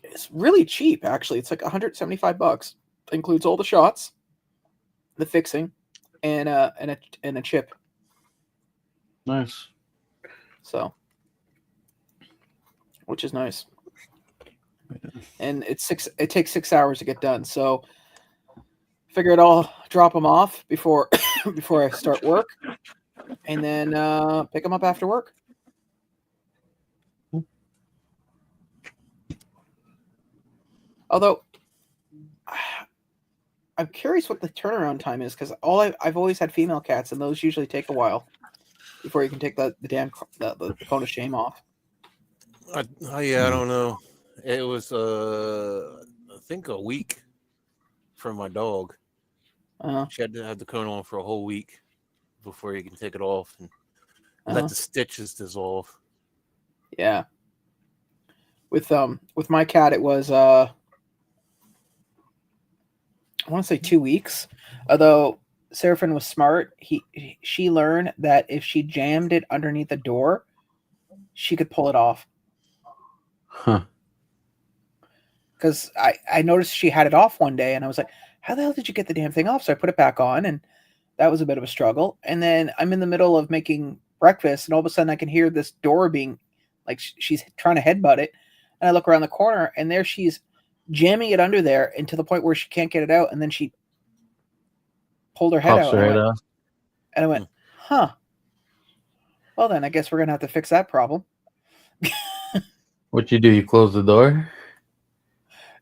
is really cheap, actually. It's like $175. Includes all the shots, the fixing, and a chip. Nice. So, which is nice. And it takes 6 hours to get done. So, figured I'll drop them off before I start work, and then pick them up after work. Although, I'm curious what the turnaround time is, because I've always had female cats, and those usually take a while before you can take the damn the cone of shame off. I don't know. It was I think a week for my dog. She had to have the cone on for a whole week before you can take it off and let the stitches dissolve. Yeah. With my cat, it was I want to say 2 weeks. Although Seraphin was smart, she learned that if she jammed it underneath the door, she could pull it off. Huh. Because I noticed she had it off one day, and I was like, "How the hell did you get the damn thing off?" So I put it back on, and that was a bit of a struggle. And then I'm in the middle of making breakfast, and all of a sudden I can hear this door being like she's trying to headbutt it, and I look around the corner, and there she's jamming it under there, and to the point where she can't get it out, and then she pulled her head Pops out. her head off. And I went, "Huh. Well, then I guess we're gonna have to fix that problem." What you do? You close the door?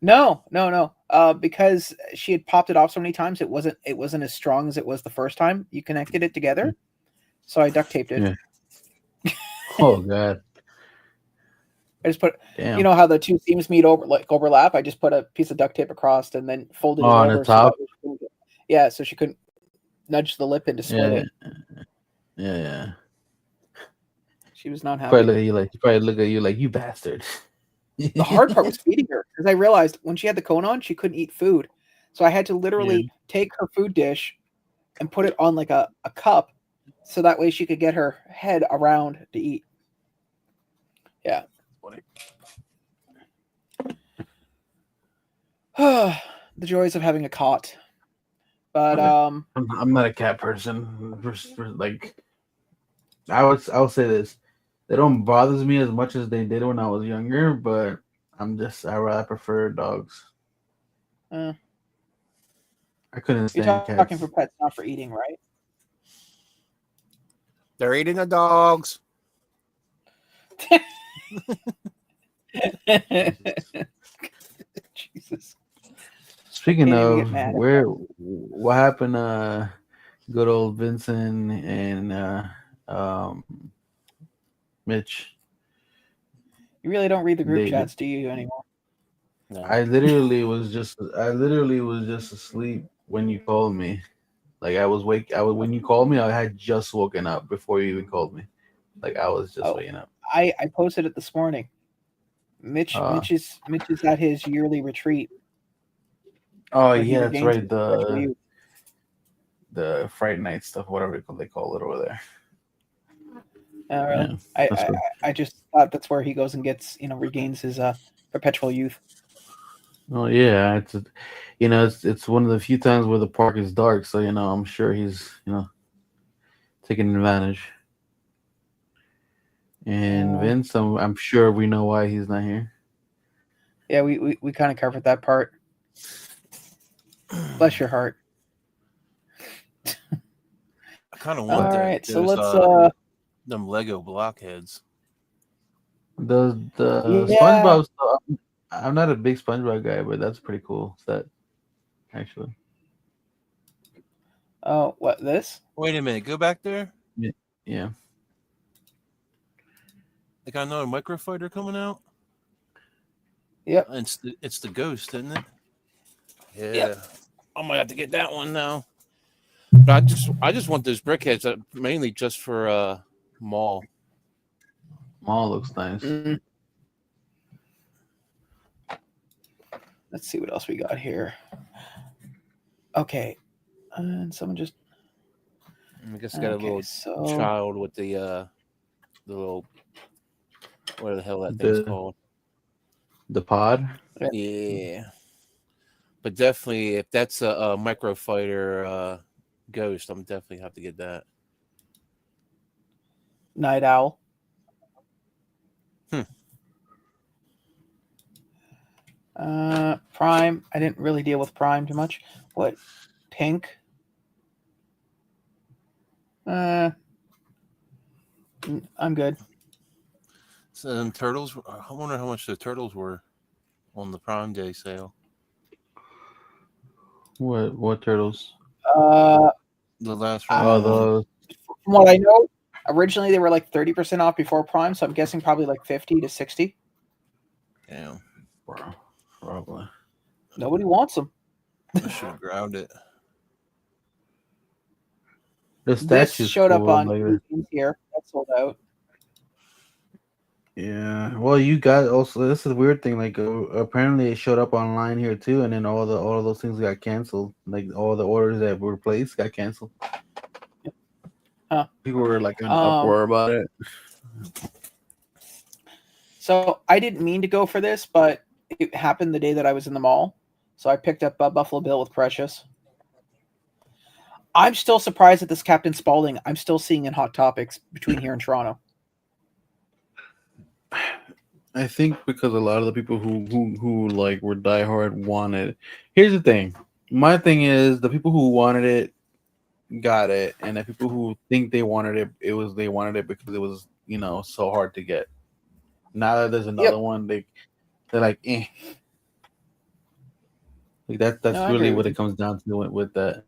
No. Because she had popped it off so many times, it wasn't as strong as it was the first time you connected it together. So I duct taped it. Yeah. Oh God. I just put, Damn. you know how the two seams meet overlap. I just put a piece of duct tape across and then folded it on over. the top. So she couldn't nudge the lip in to split it. Yeah. She was not Probably happy. look at you like you bastard. The hard part was feeding her because I realized when she had the cone on, she couldn't eat food. So I had to literally take her food dish and put it on like a cup so that way she could get her head around to eat. Yeah. The joys of having a cot. But I'm not a cat person. Like I would say this. They don't bother me as much as they did when I was younger, but I rather prefer dogs. I couldn't stand you're cats. talking for pets, not for eating, right? They're eating the dogs. Jesus. Speaking of what happened? Good old Vincent and Mitch. You really don't read the group chats, do you anymore? No. I literally was just asleep when you called me. Like when you called me, I had just woken up before you even called me. Like I was just waking up. I posted it this morning. Mitch is at his yearly retreat. Oh yeah, that's right. The Fright Night stuff, whatever they call it over there. Really? Yeah, I just thought that's where he goes and gets, regains his perpetual youth. Oh yeah, it's one of the few times where the park is dark, so I'm sure he's taking advantage. And Vince, I'm sure we know why he's not here. Yeah, we kind of covered that part. Bless your heart. I kind of want All right, so let's them Lego blockheads. The SpongeBob stuff. I'm not a big SpongeBob guy, but that's pretty cool set, actually. Oh, what this? Wait a minute, go back there. Yeah. I got another microfighter coming out. Yep. It's the Ghost, isn't it? Yeah. Yep. I might have to get that one now. But I just want those brickheads mainly just for Maul. Maul looks nice. Mm-hmm. Let's see what else we got here. Okay. Someone just I guess I got a little child with the little, what the hell that thing's called? The pod? Yeah. But definitely, if that's a microfighter Ghost, I'm definitely have to get that. Night Owl. Prime. I didn't really deal with Prime too much. What? Pink. I'm good. So turtles. I wonder how much the turtles were on the Prime Day sale. What turtles? The last one. Those. From what I know, originally they were like 30% off before Prime, so I'm guessing probably like 50 to 60. Damn. Probably. Nobody wants them. I should have grabbed it. The statues this showed cool, up on here. That sold out. Yeah. Well, you got also. This is a weird thing. Like apparently it showed up online here too, and then all of those things got canceled. Like all the orders that were placed got canceled. Huh. People were like in an uproar about it. So I didn't mean to go for this, but it happened the day that I was in the mall. So I picked up Buffalo Bill with Precious. I'm still surprised at this Captain Spaulding. I'm still seeing in Hot Topics between here and Toronto. I think because a lot of the people who like were diehard wanted. Here's the thing. My thing is the people who wanted it got it, and the people who think they wanted it, they wanted it because it was so hard to get. Now that there's another one, they're like, eh. Like that's really what it comes down to with that.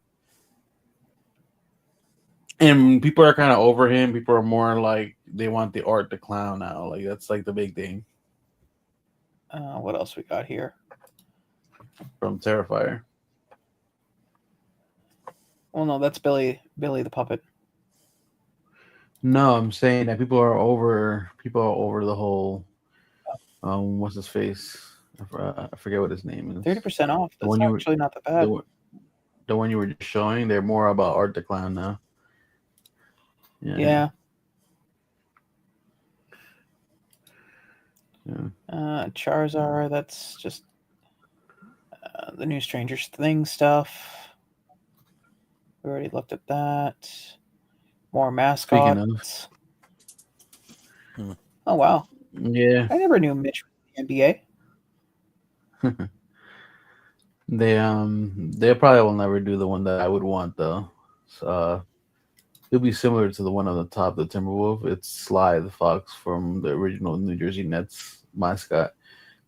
And people are kind of over him. People are more like they want the art to clown now. Like that's like the big thing. What else we got here? From Terrifier. Well, no, that's Billy the puppet. No, I'm saying that people are over the whole what's his face? I forget what his name is. 30% off. The That's one actually not that bad. The one you were just showing, they're more about Art the Clown now. Yeah. Yeah. Charizard, that's just the new Stranger Things stuff. We already looked at that. More mascots. Oh, wow. Yeah. I never knew Mitch was in the NBA. They probably will never do the one that I would want though. It'll be similar to the one on the top, the Timberwolf. It's Sly the Fox from the original New Jersey Nets mascot.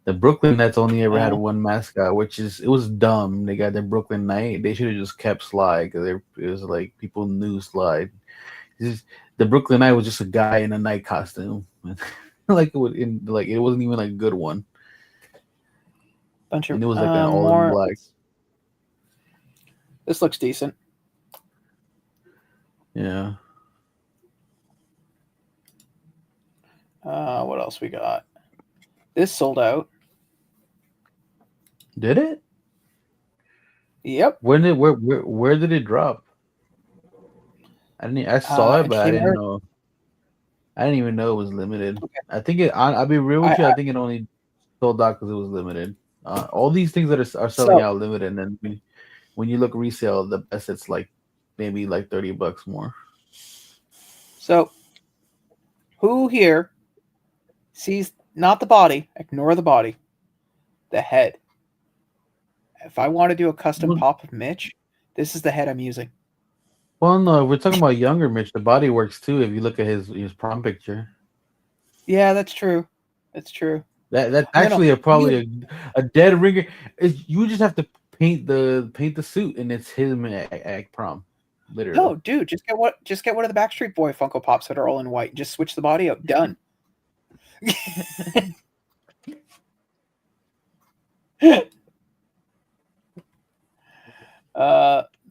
The Brooklyn Nets only ever had one mascot, it was dumb. They got the Brooklyn Knight. They should have just kept Sly because it was like people knew Sly. The Brooklyn Knight was just a guy in a night costume, it wasn't even like a good one. And it was like an all in black. This looks decent. Yeah. What else we got? This sold out. Did it? Yep. Where did it drop? I saw it, but I didn't know. I didn't even know it was limited. Okay. I think I'll be real with you. I think it only sold out because it was limited. All these things that are selling out limited, and then when you look resale, the best it's like maybe like $30 more. So, who here sees not the body? Ignore the body. The head. If I want to do a custom pop of Mitch, this is the head I'm using. Well, no, we're talking about younger Mitch. The body works too. If you look at his prom picture. Yeah, that's true. That's true. That's actually probably a dead ringer. You just have to paint the suit, and it's him at prom. Literally. No, dude, just get one of the Backstreet Boy Funko Pops that are all in white. Just switch the body out. Done.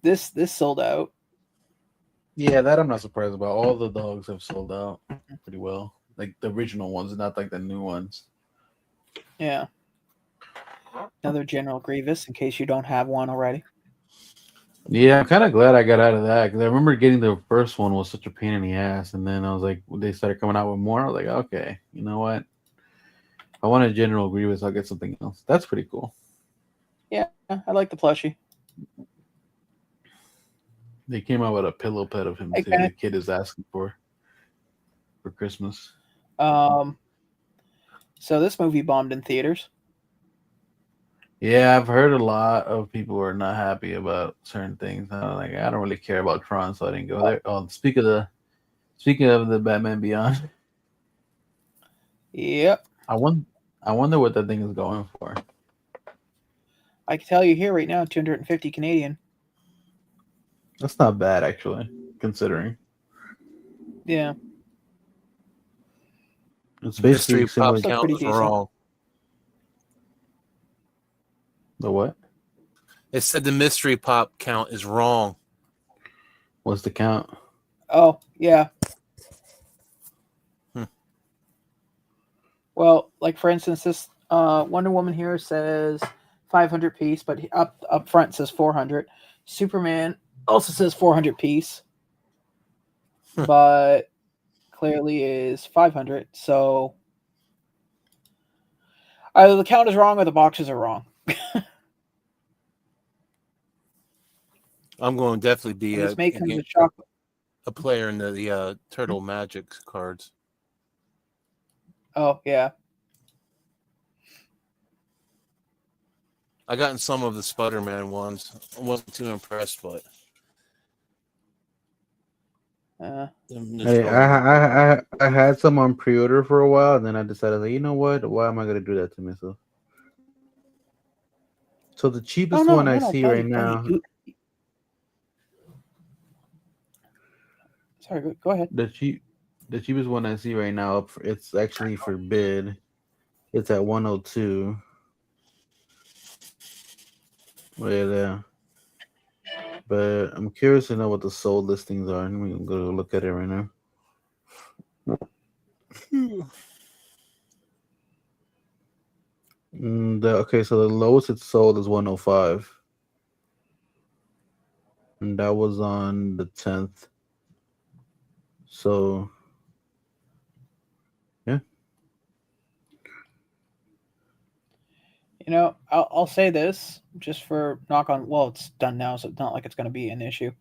This sold out. Yeah, that I'm not surprised about. All the dogs have sold out pretty well. Like the original ones, not like the new ones. Yeah. Another General Grievous, in case you don't have one already. Yeah, I'm kind of glad I got out of that because I remember getting the first one was such a pain in the ass, and then I was like, when they started coming out with more, I was like, okay, you know what? If I want a General Grievous, I'll get something else. That's pretty cool. Yeah, I like the plushie. They came out with a pillow pet of him too. The kid is asking for Christmas. So this movie bombed in theaters. Yeah, I've heard a lot of people who are not happy about certain things. I don't really care about Tron, so I didn't go there. Oh, speaking of the Batman Beyond. Yep. I wonder what that thing is going for. I can tell you here right now, 250 Canadian. That's not bad, actually, considering. Yeah. It's basically mystery pop count is wrong. The what? It said the mystery pop count is wrong. What's the count? Oh, yeah. Well, like for instance, this Wonder Woman here says 500 piece, but up front says 400. Superman also says 400 piece, but clearly is 500. So either the count is wrong or the boxes are wrong. I'm going to definitely be a player in the Turtle Magic cards. Oh, yeah. I got in some of the Spider-Man ones. I wasn't too impressed, but I had some on pre-order for a while, and then I decided, like, you know what? Why am I going to do that to myself? So the cheapest one I see right now. Sorry, go ahead. The cheapest one I see right now, it's actually for bid. It's at 102. Yeah. But I'm curious to know what the sold listings are. Let me go look at it right now. Okay, so the lowest it's sold is 105. And that was on the 10th. So, yeah. You know, I'll say this just for knock on. Well, it's done now, so it's not like it's going to be an issue.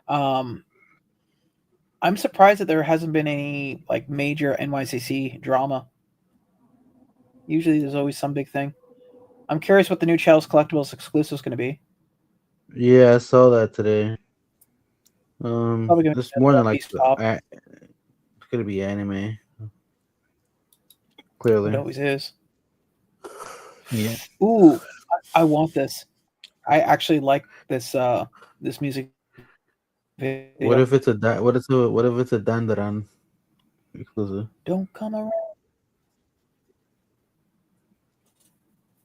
Um, I'm surprised that there hasn't been any like major NYCC drama. Usually, there's always some big thing. I'm curious what the new Chalice Collectibles exclusive is going to be. Yeah, I saw that today. Probably going to It's be more the than like Beast Pop. it's gonna be anime. It Clearly. always is. Yeah. Ooh, I want this. I actually like this music video. What if it's what if it's a Dandaran exclusive? Don't come around.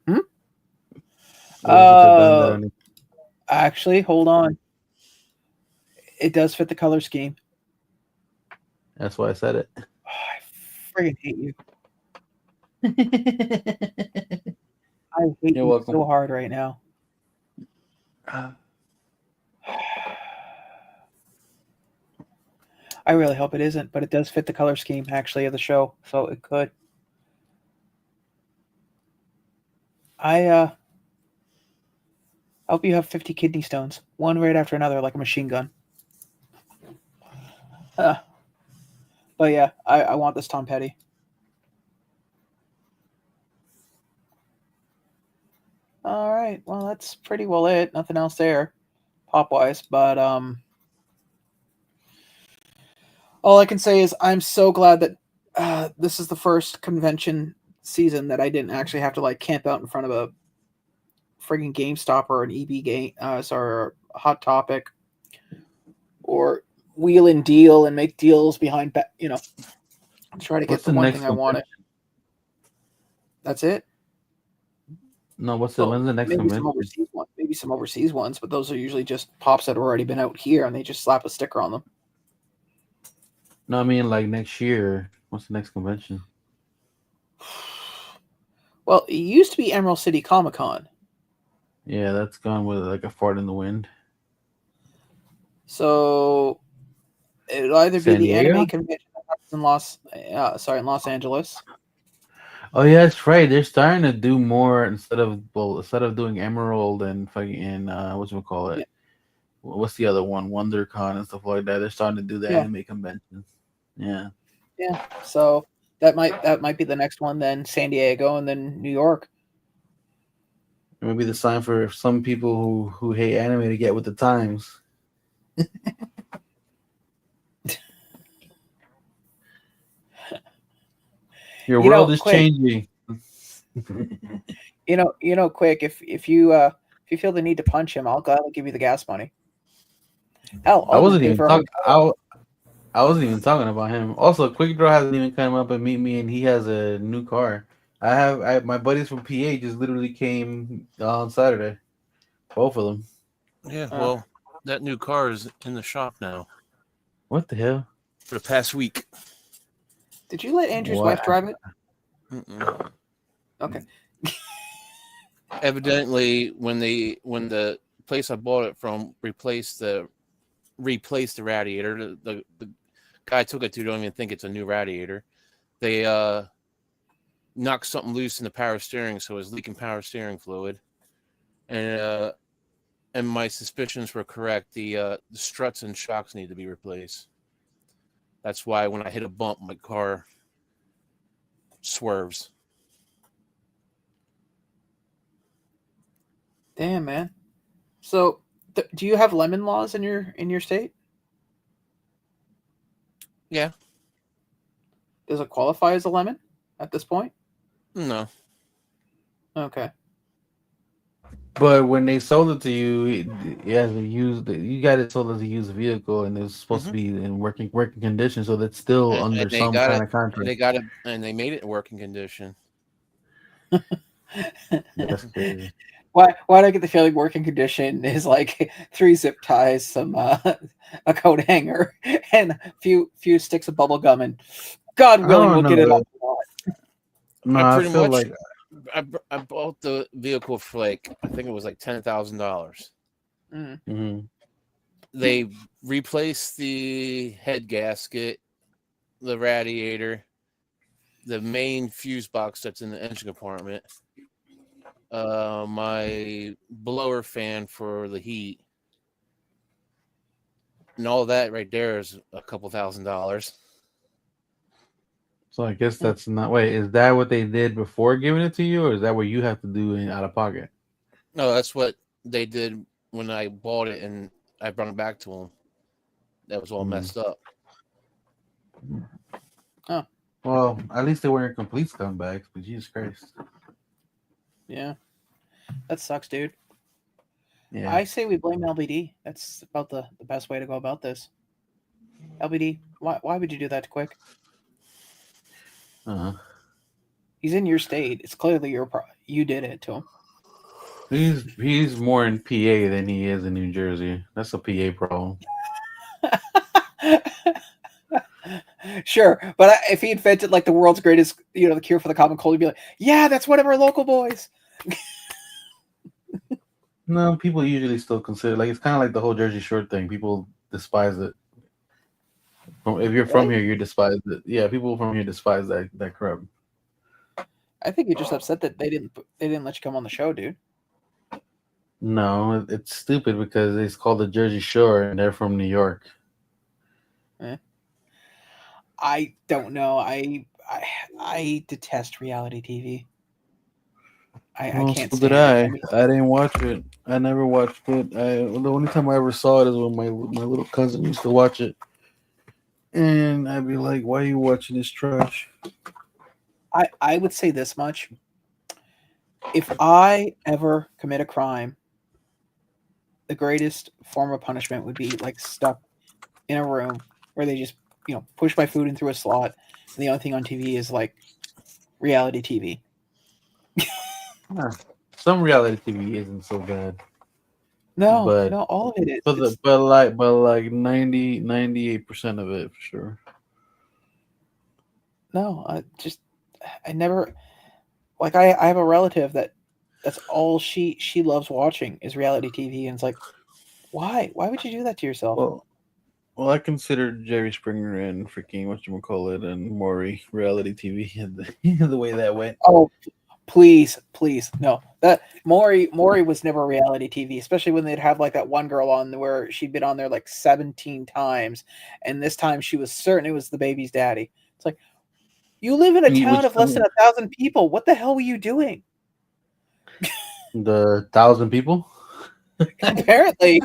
Hmm? What if it's a Dandaran? Actually, hold on. It does fit the color scheme. That's why I said it. Oh, I friggin' hate you. I hate You're you welcome. so hard right now. I really hope it isn't, but it does fit the color scheme actually of the show, so it could. I hope you have 50 kidney stones, one right after another, like a machine gun. But yeah, I want this Tom Petty. All right, well that's pretty well it. Nothing else there, pop wise. But all I can say is I'm so glad that this is the first convention season that I didn't actually have to like camp out in front of a friggin' GameStop or an EB game, sorry, Hot Topic, or wheel and deal and make deals behind, try to get What's the the one next thing I wanted. That's it. No, when's Well, the next maybe some convention? overseas ones, maybe some overseas ones, but those are usually just pops that have already been out here, and they just slap a sticker on them. No, I mean like next year. What's the next convention? Well, it used to be Emerald City Comic Con, Yeah, that's gone with like a fart in the wind. so it'll either be San the anime Diego? convention that happens in Los Angeles. Oh yeah, that's right. They're starting to do more instead of doing Emerald and fucking call it? Yeah, What's the other one? WonderCon and stuff like that. They're starting to do the yeah, anime conventions. Yeah. yeah. So that might be the next one, then San Diego, and then New York. Maybe the sign for some people who hate anime to get with the times. Your world is Quick. changing. Quick. If you feel the need to punch him, I'll gladly give you the gas money. Hell, I I'll even wasn't pay even for a talking. hotel. I wasn't even talking about him. Also, Quickdraw hasn't even come up and meet me, and he has a new car. My buddies from PA just literally came on Saturday. Both of them. Yeah, well, that new car is in the shop now What the hell? for the past week. Did you let Andrew's What? wife drive it? Mm-mm. Okay. Evidently, when the place I bought it from replaced the radiator, the guy I took it to don't even think it's a new radiator. They knocked something loose in the power steering, so it was leaking power steering fluid, and my suspicions were correct. The struts and shocks need to be replaced. That's why when I hit a bump, my car swerves. Damn, man. So, do you have lemon laws in your state? Yeah. Does it qualify as a lemon at this point? No. Okay. But when they sold it to you, you got it sold as a used vehicle, and it's supposed to be in working condition, so that's still under And they some got kind it. of contract. And they made it in working condition. That's crazy. Why do I get the feeling working condition is like 3 zip ties, some a coat hanger, and a few sticks of bubble gum, and God I willing, we'll don't get it know. off the lot. No, I I pretty feel much like I bought the vehicle for like I think it was like $10,000. Mm. mhm. They replaced the head gasket, the radiator, the main fuse box that's in the engine compartment, my blower fan for the heat, and all that right there is a couple $1,000s. So I guess that's not. Wait, is that what they did before giving it to you, or is that what you have to do in out of pocket? No, that's what they did when I bought it and I brought it back to them. That was all messed up. Oh, Well, at least they weren't complete scumbags. But Jesus Christ, yeah. That sucks, dude. yeah. I say we blame LBD. That's about the best way to go about this. LBD, why would you do that to Quick? Uh-huh. He's in your state. It's clearly you did it to him. He's more in PA than he is in New Jersey. That's a PA problem. Sure, but if he invented like the world's greatest, the cure for the common cold, he'd be like, yeah, that's one of our local boys. No, people usually still consider like it's kind of like the whole Jersey Shore thing. People despise it. If you're from Really? here, you despise it. Yeah, people from here despise that crap. I think you're just upset that they didn't let you come on the show, dude. No, it's stupid because it's called the Jersey Shore and they're from New York. I don't know. I detest reality TV. I can't So stand did it. I. I mean, I didn't watch it. I never watched it. The only time I ever saw it is when my little cousin used to watch it, and I'd be like, "Why are you watching this trash?" I would say this much. If I ever commit a crime, the greatest form of punishment would be like stuck in a room where they just, push my food in through a slot, and the only thing on TV is like reality TV. Huh. Some reality TV isn't so bad, No, but all of it is. but like 98% of it for sure. No, I never like I have a relative that's all she loves watching is reality TV, and it's like, why would you do that to yourself? Well, I consider Jerry Springer and freaking whatchamacallit and Maury reality TV and the way that went. Oh, please no, that Maury was never reality TV, especially when they'd have like that one girl on where she'd been on there like 17 times, and this time she was certain it was the baby's daddy. It's like, you live in a town of less than 1,000 people. What the hell were you doing? The 1,000 people? Apparently.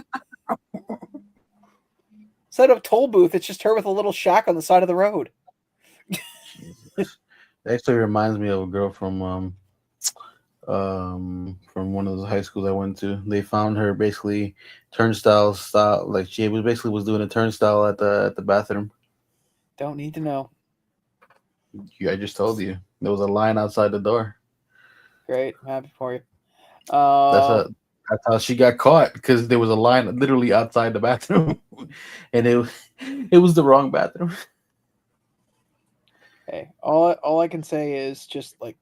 Instead of toll booth, it's just her with a little shack on the side of the road. Jesus. It actually reminds me of a girl from one of those high schools I went to. They found her basically turnstile style, like she was doing a turnstile at the bathroom. Don't need to know. I just told you there was a line outside the door. Great, I'm happy for you. That's how she got caught, because there was a line literally outside the bathroom, and it was the wrong bathroom. Okay, all I can say is just like,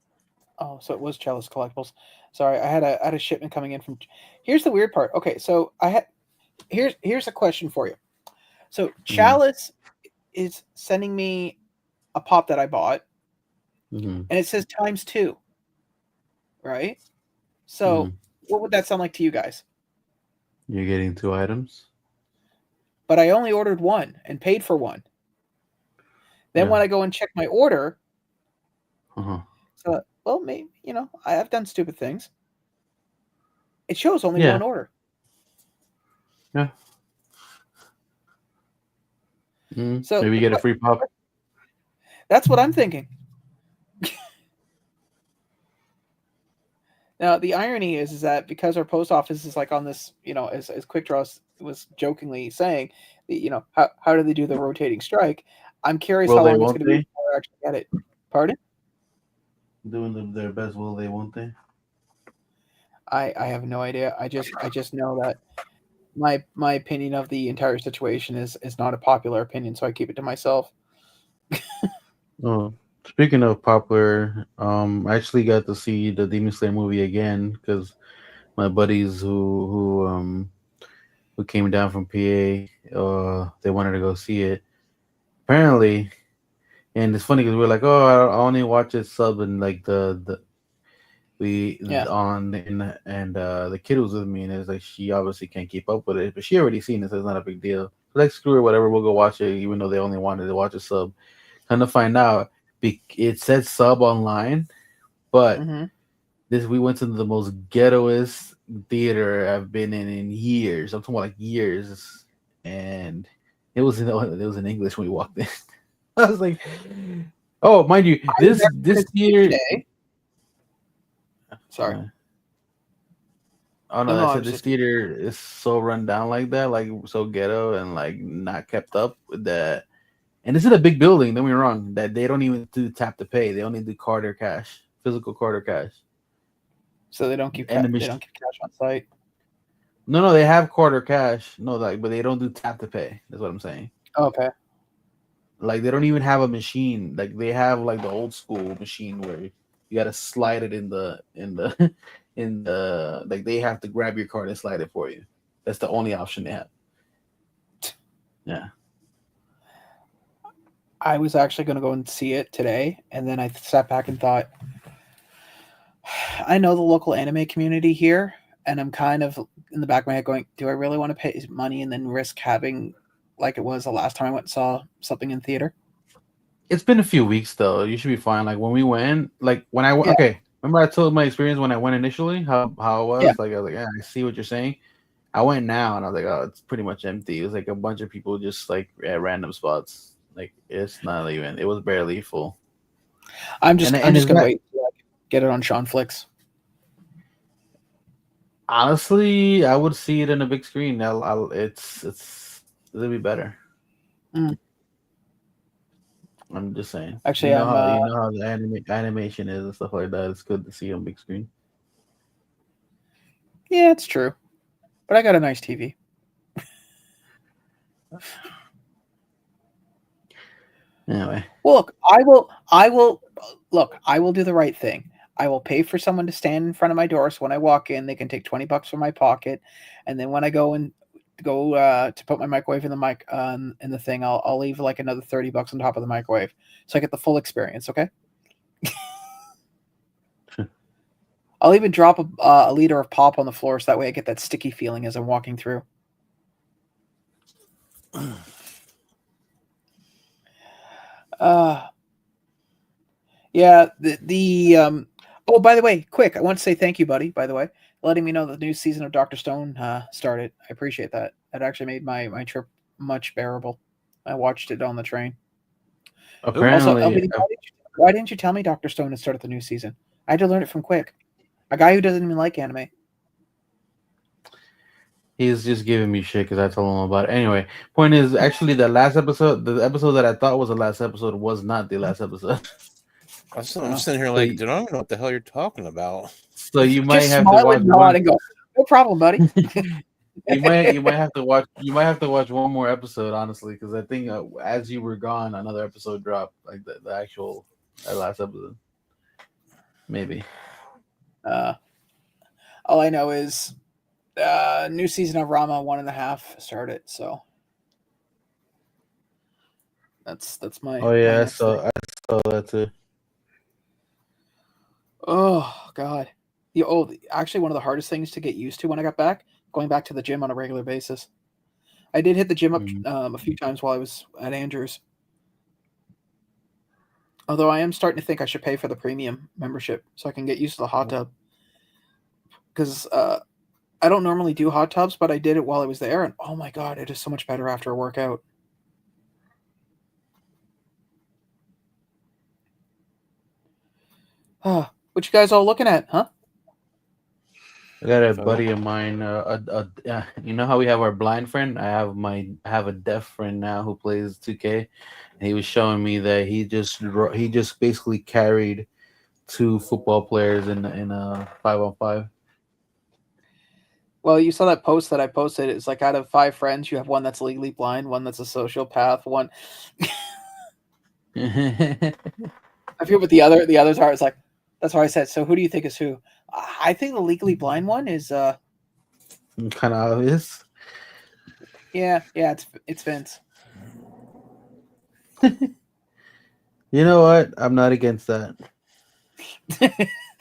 oh, so it was Chalice Collectibles. Sorry, I had a shipment coming in from. Here's the weird part. Okay, so here's a question for you. So Chalice is sending me a pop that I bought, and it says ×2, right? So what would that sound like to you guys? You're getting 2 items, but I only ordered one and paid for one. Then when I go and check my order, so well, maybe I have done stupid things. It shows only one order. Yeah. So maybe you get a free pop. That's what I'm thinking. Now the irony is that because our post office is like on this, as Quickdraw was jokingly saying, how do they do the rotating strike? I'm curious how long it's going to be before I actually get it. Pardon? doing their best, will they? Won't they? I have no idea. I just know that my opinion of the entire situation is not a popular opinion, so I keep it to myself. Oh, speaking of popular, I actually got to see the Demon Slayer movie again because my buddies who came down from PA, they wanted to go see it. Apparently, and it's funny because we're like, oh, I only watch it sub and like the we Yeah. on and the kid was with me and it's like she obviously can't keep up with it, but she already seen it, so it's not a big deal. Like screw it, whatever, we'll go watch it, even though they only wanted to watch a sub. Kind to find out, it said sub online, but Hmm. this we went to the most ghettoest theater I've been in years. I'm talking about like years, and it was in English when we walked in. I was like, oh, mind you, I was this there theater. today. Sorry. Uh, oh No, no, no, I I said was this just theater is so run down like that, like so ghetto and like not kept up with that. And this is a big building. Don't be wrong. That they don't even do tap to pay. They only do card or cash, physical card or cash. so And the they don't machine. keep cash on site. No, they have card or cash. No, like, but they don't do tap to pay. That's what I'm saying. Okay. Like, they don't even have a machine. Like, they have like the old school machine where you gotta slide it in the in the like they have to grab your card and slide it for you. That's the only option they have. Yeah. I was actually going to go and see it today, and then I sat back and thought, I know the local anime community here, and I'm kind of in the back of my head going, do I really want to pay money and then risk having like it was the last time I went and saw something in theater? It's been a few weeks though. You should be fine. Like when we went, like when I went. Yeah, Okay, remember I told my experience when I went initially, how it yeah. was. Like I was like, yeah, I see what you're saying. I went now and I was like, oh, it's pretty much empty. It was like a bunch of people just like at random spots. Like it's not even. It was barely full. I'm And just it's going to not wait till I get it on Sean Flicks. honestly. I would see it in a big screen. It'll be better. Mm. I'm just saying. Actually, I'm You know how the animation is and stuff like that. It's good to see on big screen. yeah, it's true, but I got a nice TV. Anyway, Well, look, I will do the right thing. I will pay for someone to stand in front of my door, so when I walk in, they can take $20 from my pocket, and then when I go to put my microwave in the in the thing, I'll leave like another $30 on top of the microwave, so I get the full experience. Okay. I'll even drop a liter of pop on the floor, so that way I get that sticky feeling as I'm walking through. Uh Yeah, oh, by the way, quick, I want to say thank you, buddy, by the way, letting me know that the new season of Dr. Stone started. I appreciate that. That actually made my trip much bearable. I watched it on the train. Also, apparently, LBD, why didn't you tell me Dr. Stone had started the new season? I had to learn it from Quick, a guy who doesn't even like anime. he's just giving me shit because I told him about it. Anyway, point is actually the last episode, the episode that I thought was the last episode, was not the last episode. I'm Oh. sitting here So, like, dude, I don't know what the hell you're talking about. so you might Just have to smile watch and nod one. and go, no problem, buddy. You might have to watch one more episode, honestly, because I think as you were gone, another episode dropped, like the actual last episode, maybe. All I know is new season of Rama 1.5 started, so that's Oh my yeah, next thing. I saw that too. Oh God. Actually, one of the hardest things to get used to when I got back, going back to the gym on a regular basis. I did hit the gym up Mm. a few times while I was at Andrews. Although I am starting to think I should pay for the premium membership so I can get used to the hot tub. Because I don't normally do hot tubs, but I did it while I was there, and oh my God, it is so much better after a workout. What you guys all looking at, huh? I got a So, buddy of mine. You know how we have our blind friend? I have a deaf friend now who plays 2K, and he was showing me that he just basically carried 2 football players in a 5-on-5. Well, you saw that post that I posted. It's like out of 5 friends, you have one that's legally blind, one that's a sociopath, one. I feel what the others are. It's like that's why I said. So who do you think is who? I think the legally blind one is kind of obvious. yeah, it's Vince. You know what? I'm not against that.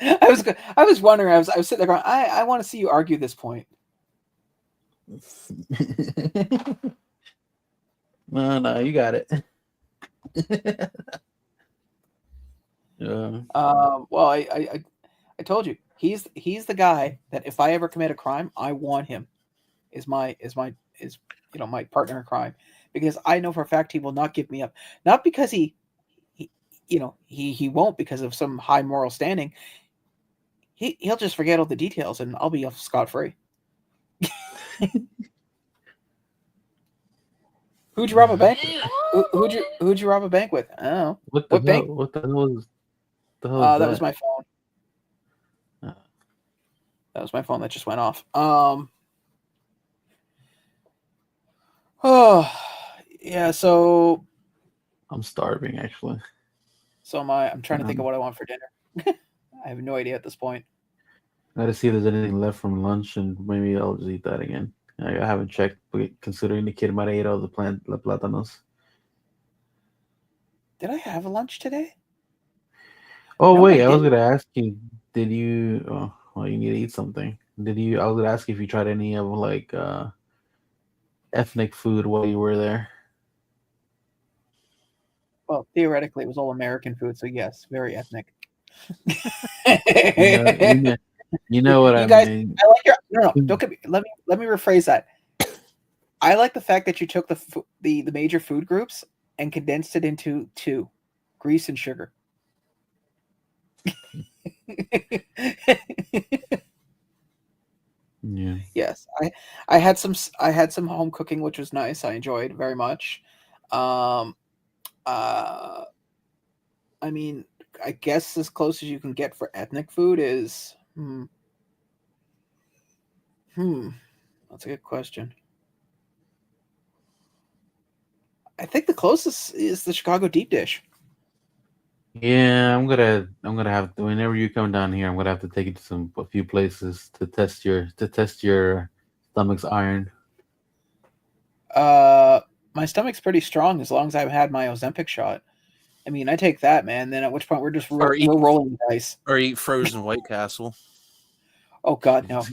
I was wondering. I was sitting there going, I want to see you argue this point. No, you got it. Yeah. Well, I told you he's the guy that if I ever commit a crime, I want him is my my partner in crime, because I know for a fact he will not give me up. Not because he won't because of some high moral standing. He'll just forget all the details and I'll be off scot-free. Who'd you rob a bank with? Who'd you rob a bank with? I don't know. What the hell? bank? What the hell is that? That was my phone. That was my phone that just went off. Oh, yeah. So I'm starving, actually. So am I. I'm trying to think of what I want for dinner. I have no idea at this point. I gotta see if there's anything left from lunch, and maybe I'll just eat that again. I haven't checked, but considering the kid might have ate all the plátanos. Did I have a lunch today? Oh, No, wait, I I was didn't. gonna ask you, did you? Oh, well, you need to eat something. I was gonna ask you if you tried any of like ethnic food while you were there. Well, theoretically, it was all American food, so yes, very ethnic. You know what You I guys, mean. I like your no. Don't get me. Let me rephrase that. I like the fact that you took the major food groups and condensed it into 2: grease and sugar. Yeah. Yes, I had some home cooking, which was nice. I enjoyed very much. Um, uh, I mean, I guess as close as you can get for ethnic food is that's a good question. I think the closest is the Chicago deep dish. Yeah, I'm gonna have to, whenever you come down here, I'm gonna have to take you to a few places to test your stomach's iron. My stomach's pretty strong as long as I've had my Ozempic shot. I mean, I take that, man. Then at which point we're just we're rolling the dice. Or eat frozen White Castle. Oh God, no.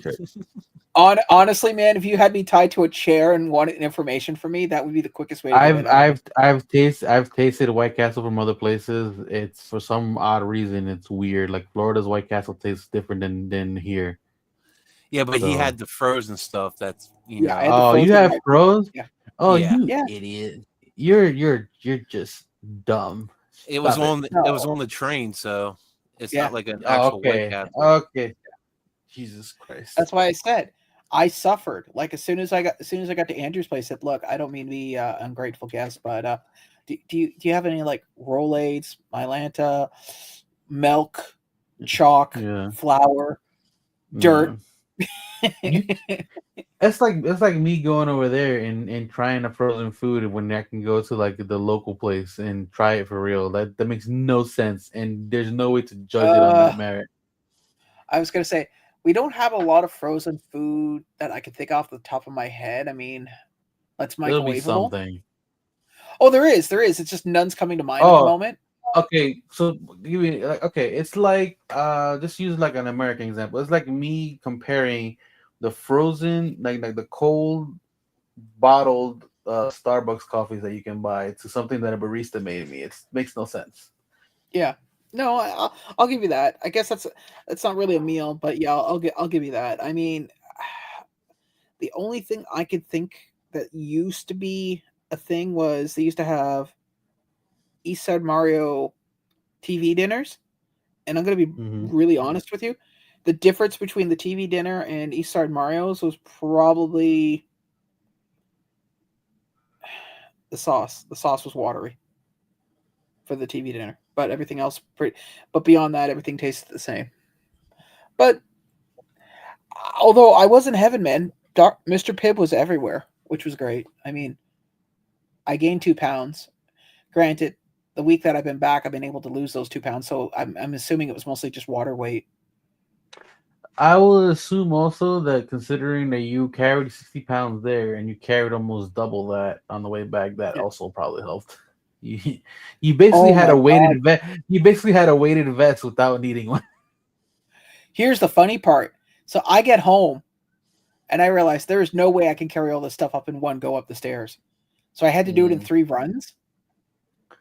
Honestly, man, if you had me tied to a chair and wanted information from me, that would be the quickest way to get it. I've tasted White Castle from other places. It's for some odd reason it's weird. Like Florida's White Castle tastes different than here. Yeah, but he had the frozen stuff. That's I had the Oh, you have froze? Yeah. Oh, Yeah. you Yeah. idiot! You're just dumb. It was Stop it was on the train, so it's not like an Oh, actual White okay. Castle. Okay. Jesus Christ. That's why I said I suffered. Like as soon as I got to Andrew's place, I said, "Look, I don't mean to be ungrateful guest, but do you have any like Rolaids, Mylanta, milk, chalk, flour, dirt?" It's like me going over there and trying a frozen food when I can go to like the local place and try it for real. That makes no sense, and there's no way to judge it on that merit. I was gonna say we don't have a lot of frozen food that I can think off the top of my head. I mean, that's microwavable. There'll be something. Oh, there is. It's just none's coming to mind at the moment. Okay, so it's like just use like an American example. It's like me comparing the frozen like the cold bottled Starbucks coffees that you can buy to something that a barista made me. It makes no sense. Yeah. No, I'll give you that. I guess that's not really a meal, but yeah, I'll give you that. I mean, the only thing I could think that used to be a thing was they used to have East Side Mario TV dinners, and I'm going to be really honest with you. The difference between the TV dinner and East Side Mario's was probably the sauce. The sauce was watery for the TV dinner. but everything else but beyond that, everything tasted the same. But although I was in heaven, man, Mr. Pibb was everywhere, which was great. I mean, I gained 2 pounds. Granted, the week that I've been back, I've been able to lose those 2 pounds, so I'm assuming it was mostly just water weight. I will assume also that considering that you carried 60 pounds there and you carried almost double that on the way back, that also probably helped. You basically had a weighted vest. You basically had a weighted vest without needing one. Here's the funny part. So I get home and I realize there is no way I can carry all this stuff up in one go up the stairs. So I had to do it in 3 runs.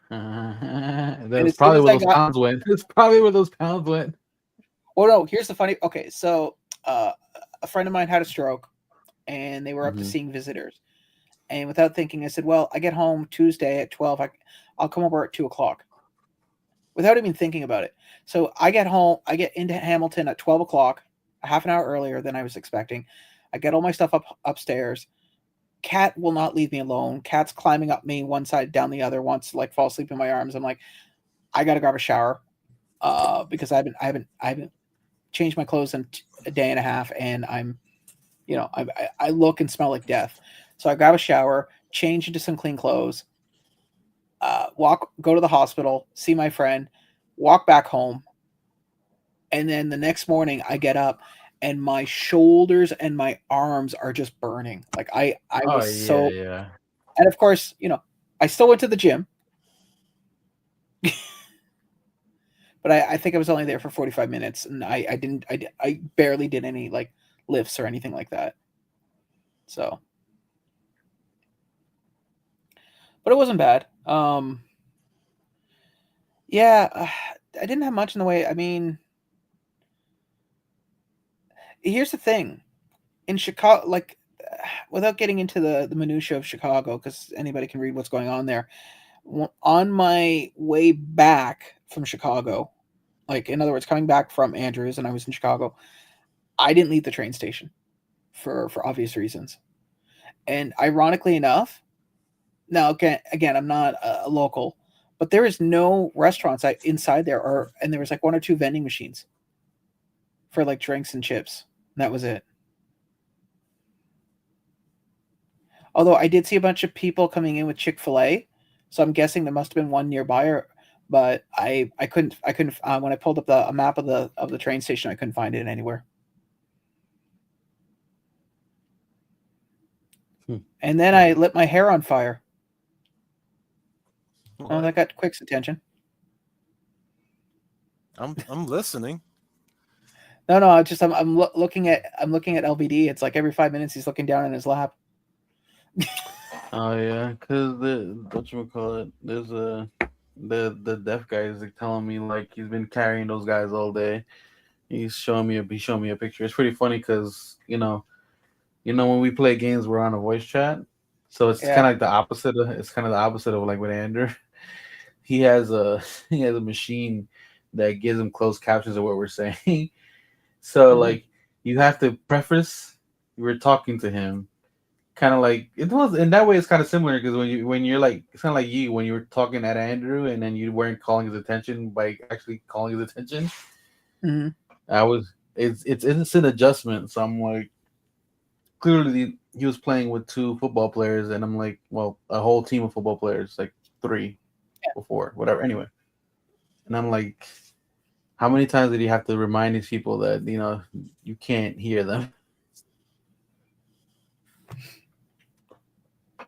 That's probably where those pounds went. That's probably where those pounds went. Oh no, here's the funny. Okay, so a friend of mine had a stroke, and they were up to seeing visitors. And without thinking, I said, "Well, I get home Tuesday at 12. I'll come over at 2:00." Without even thinking about it. So I get home. I get into Hamilton at 12:00, a half an hour earlier than I was expecting. I get all my stuff upstairs. Cat will not leave me alone. Cat's climbing up me one side, down the other. Wants to like fall asleep in my arms. I'm like, I gotta grab a shower, because I haven't changed my clothes in a day and a half, and I'm, I look and smell like death. So I grab a shower, change into some clean clothes, go to the hospital, see my friend, walk back home, and then the next morning I get up and my shoulders and my arms are just burning. Like I was and of course, I still went to the gym. But I think I was only there for 45 minutes, and I barely did any like lifts or anything like that. So, but it wasn't bad. Yeah, I didn't have much in the way. I mean, here's the thing. In Chicago, like, without getting into the minutia of Chicago, because anybody can read what's going on there. On my way back from Chicago, like, in other words, coming back from Andrews, and I was in Chicago, I didn't leave the train station for obvious reasons. And ironically enough, now again, I'm not a local, but there is no restaurants inside there, and there was like 1 or 2 vending machines for like drinks and chips. And that was it. Although I did see a bunch of people coming in with Chick-fil-A, so I'm guessing there must have been one nearby, but I couldn't when I pulled up a map of the train station, I couldn't find it anywhere. And then I lit my hair on fire. Oh, that got Quick's attention. I'm listening. No, I'm looking at LBD. It's like every 5 minutes he's looking down in his lap. Oh yeah, because whatchamacallit, there's the deaf guy is like telling me like he's been carrying those guys all day. He's showing me a picture. It's pretty funny because when we play games we're on a voice chat, so it's kind of like the opposite of like with Andrew. He has a machine that gives him closed captions of what we're saying. So like you have to preface we're talking to him. Kind of like it was in that way. It's kind of similar because when you're like it's kind of like you when you were talking at Andrew and then you weren't calling his attention by actually calling his attention. It's an adjustment. So I'm like, clearly he was playing with 2 football players, and I'm like, well, a whole team of football players, like 3 or 4, whatever. Anyway, and I'm like, how many times did he have to remind these people that you can't hear them?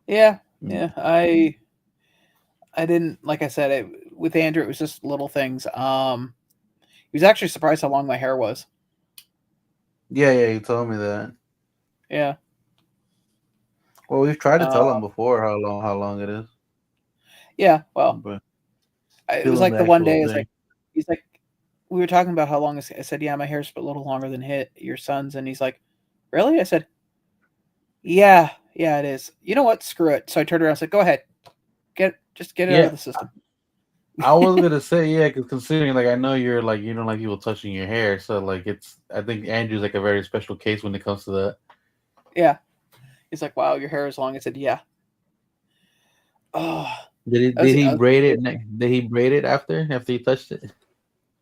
Yeah. I didn't, like I said, with Andrew, it was just little things. He was actually surprised how long my hair was. Yeah, you told me that. Yeah. Well, we've tried to tell him before how long it is. Yeah, well, it was like the one day. He's like, we were talking about how long. I said, yeah, my hair's a little longer than your son's, and he's like, really? I said, yeah, it is. You know what? Screw it. So I turned around and said, go ahead, just get it out of the system. I was gonna say because considering like I know you're like you don't like people touching your hair, so like I think Andrew's like a very special case when it comes to that. Yeah, he's like, wow, your hair is long. I said, yeah. Oh, Did he braid it? Did he braid it after you touched it?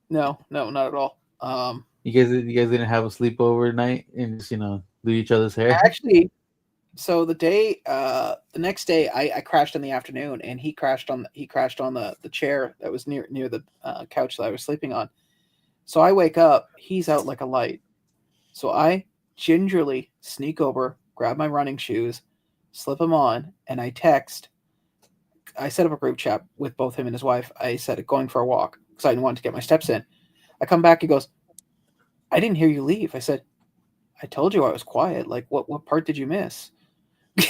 No, not at all. You guys didn't have a sleepover night and just do each other's hair. Actually, so the next day, I crashed in the afternoon, and he crashed on the chair that was near the couch that I was sleeping on. So I wake up, he's out like a light. So I gingerly sneak over, grab my running shoes, slip them on, and I set up a group chat with both him and his wife. I said, going for a walk because I wanted to get my steps in. I come back, he goes, I didn't hear you leave. I said, I told you I was quiet. Like, what part did you miss? I'm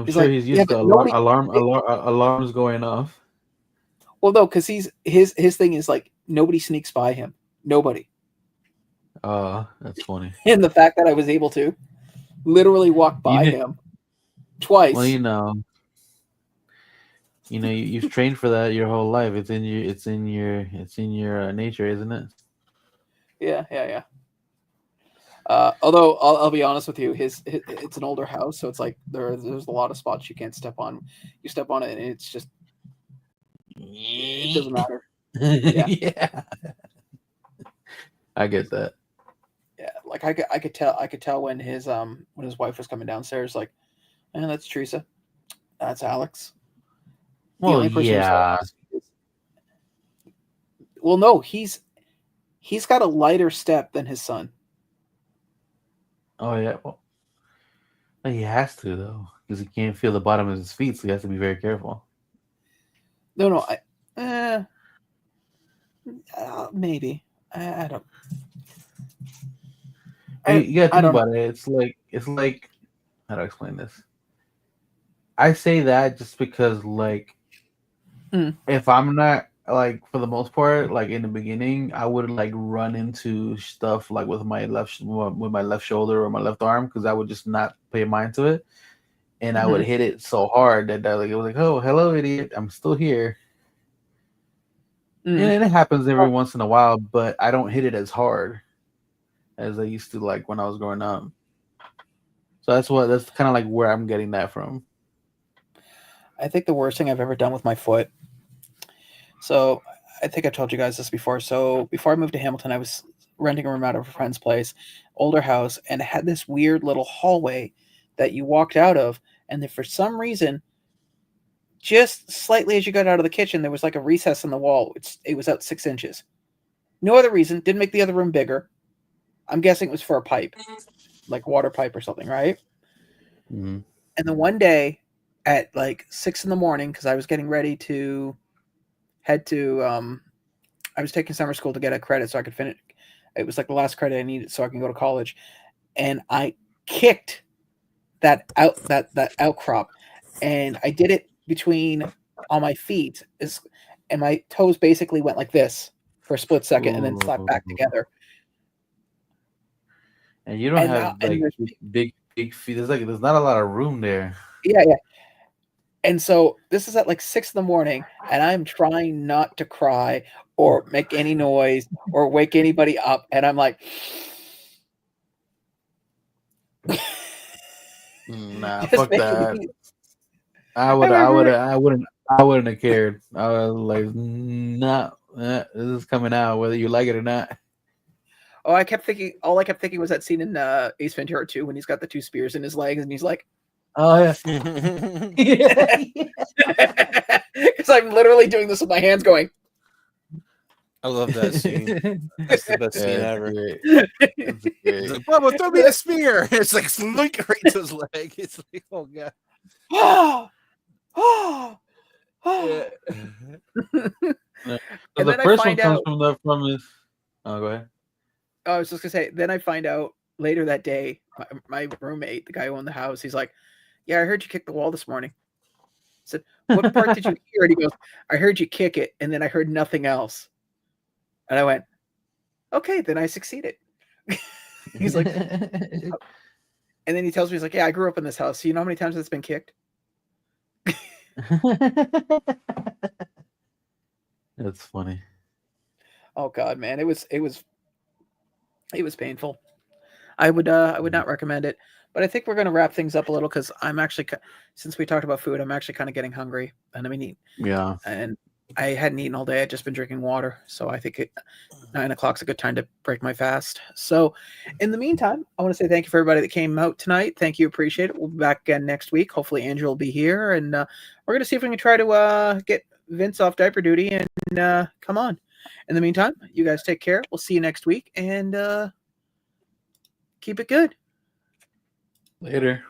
He's sure like, he's used to alarms going off. Well, no, because his thing is like nobody sneaks by him. Nobody. That's funny. And the fact that I was able to literally walk by him twice. Well, you've trained for that your whole life. It's in your nature, isn't it? Yeah. Although I'll be honest with you, it's an older house, so it's like there's a lot of spots you can't step on. You step on it, and it's just it doesn't matter. Yeah. I get that. Yeah, like I could tell when his wife was coming downstairs, like, and that's Teresa, that's Alex. Well, yeah. Well, no, he's got a lighter step than his son. Oh yeah, well, he has to though, because he can't feel the bottom of his feet, so he has to be very careful. No, maybe I don't. You gotta think about it. It's like how do I explain this? I say that just because, like, if I'm not like for the most part, like in the beginning, I would like run into stuff like with my left shoulder or my left arm because I would just not pay mind to it, and I would hit it so hard that like it was like, oh, hello, idiot, I'm still here. And it happens every once in a while, but I don't hit it as hard as I used to like when I was growing up. So that's kind of like where I'm getting that from. I think the worst thing I've ever done with my foot. So I think I told you guys this before. So before I moved to Hamilton, I was renting a room out of a friend's place, older house, and it had this weird little hallway that you walked out of, and then for some reason, just slightly as you got out of the kitchen, there was like a recess in the wall. It was out 6 inches. No other reason. Didn't make the other room bigger. I'm guessing it was for a pipe, like water pipe or something, right? Mm-hmm. And then one day at like 6 a.m, because I was getting ready to head to, I was taking summer school to get a credit so I could finish. It was like the last credit I needed so I can go to college. And I kicked that outcrop, and I did it on my feet, and my toes basically went like this for a split second and then slapped back together. And you don't have big feet. There's not a lot of room there. Yeah. And so this is at like 6 a.m, and I'm trying not to cry or make any noise or wake anybody up, and I'm like, nah, fuck that. I wouldn't have cared. I was like, nah, this is coming out whether you like it or not. Oh, all I kept thinking was that scene in Ace Ventura 2 when he's got the 2 spears in his legs and he's like, oh yeah. Because I'm literally doing this with my hands going. I love that scene. That's the best scene ever. It's like, Bubba, throw me the spear. It's like slink right to his leg. It's like, oh god. So the first one comes from his. Oh, go ahead. I was just gonna say. Then I find out later that day, my roommate, the guy who owned the house, he's like, "Yeah, I heard you kick the wall this morning." I said, "What part did you hear?" And he goes, "I heard you kick it, and then I heard nothing else." And I went, "Okay, then I succeeded." He's like, and then he tells me, he's like, "Yeah, I grew up in this house. So you know how many times it's been kicked?" That's funny. Oh God, man, it was painful. I would not recommend it. But I think we're going to wrap things up a little because I'm actually, since we talked about food, I'm actually kind of getting hungry, and and I hadn't eaten all day. I'd just been drinking water, so I think 9 o'clock's a good time to break my fast. So, in the meantime, I want to say thank you for everybody that came out tonight. Thank you, appreciate it. We'll be back again next week. Hopefully, Andrew will be here, and we're going to see if we can try to get Vince off diaper duty and come on. In the meantime, you guys take care. We'll see you next week, and keep it good. Later.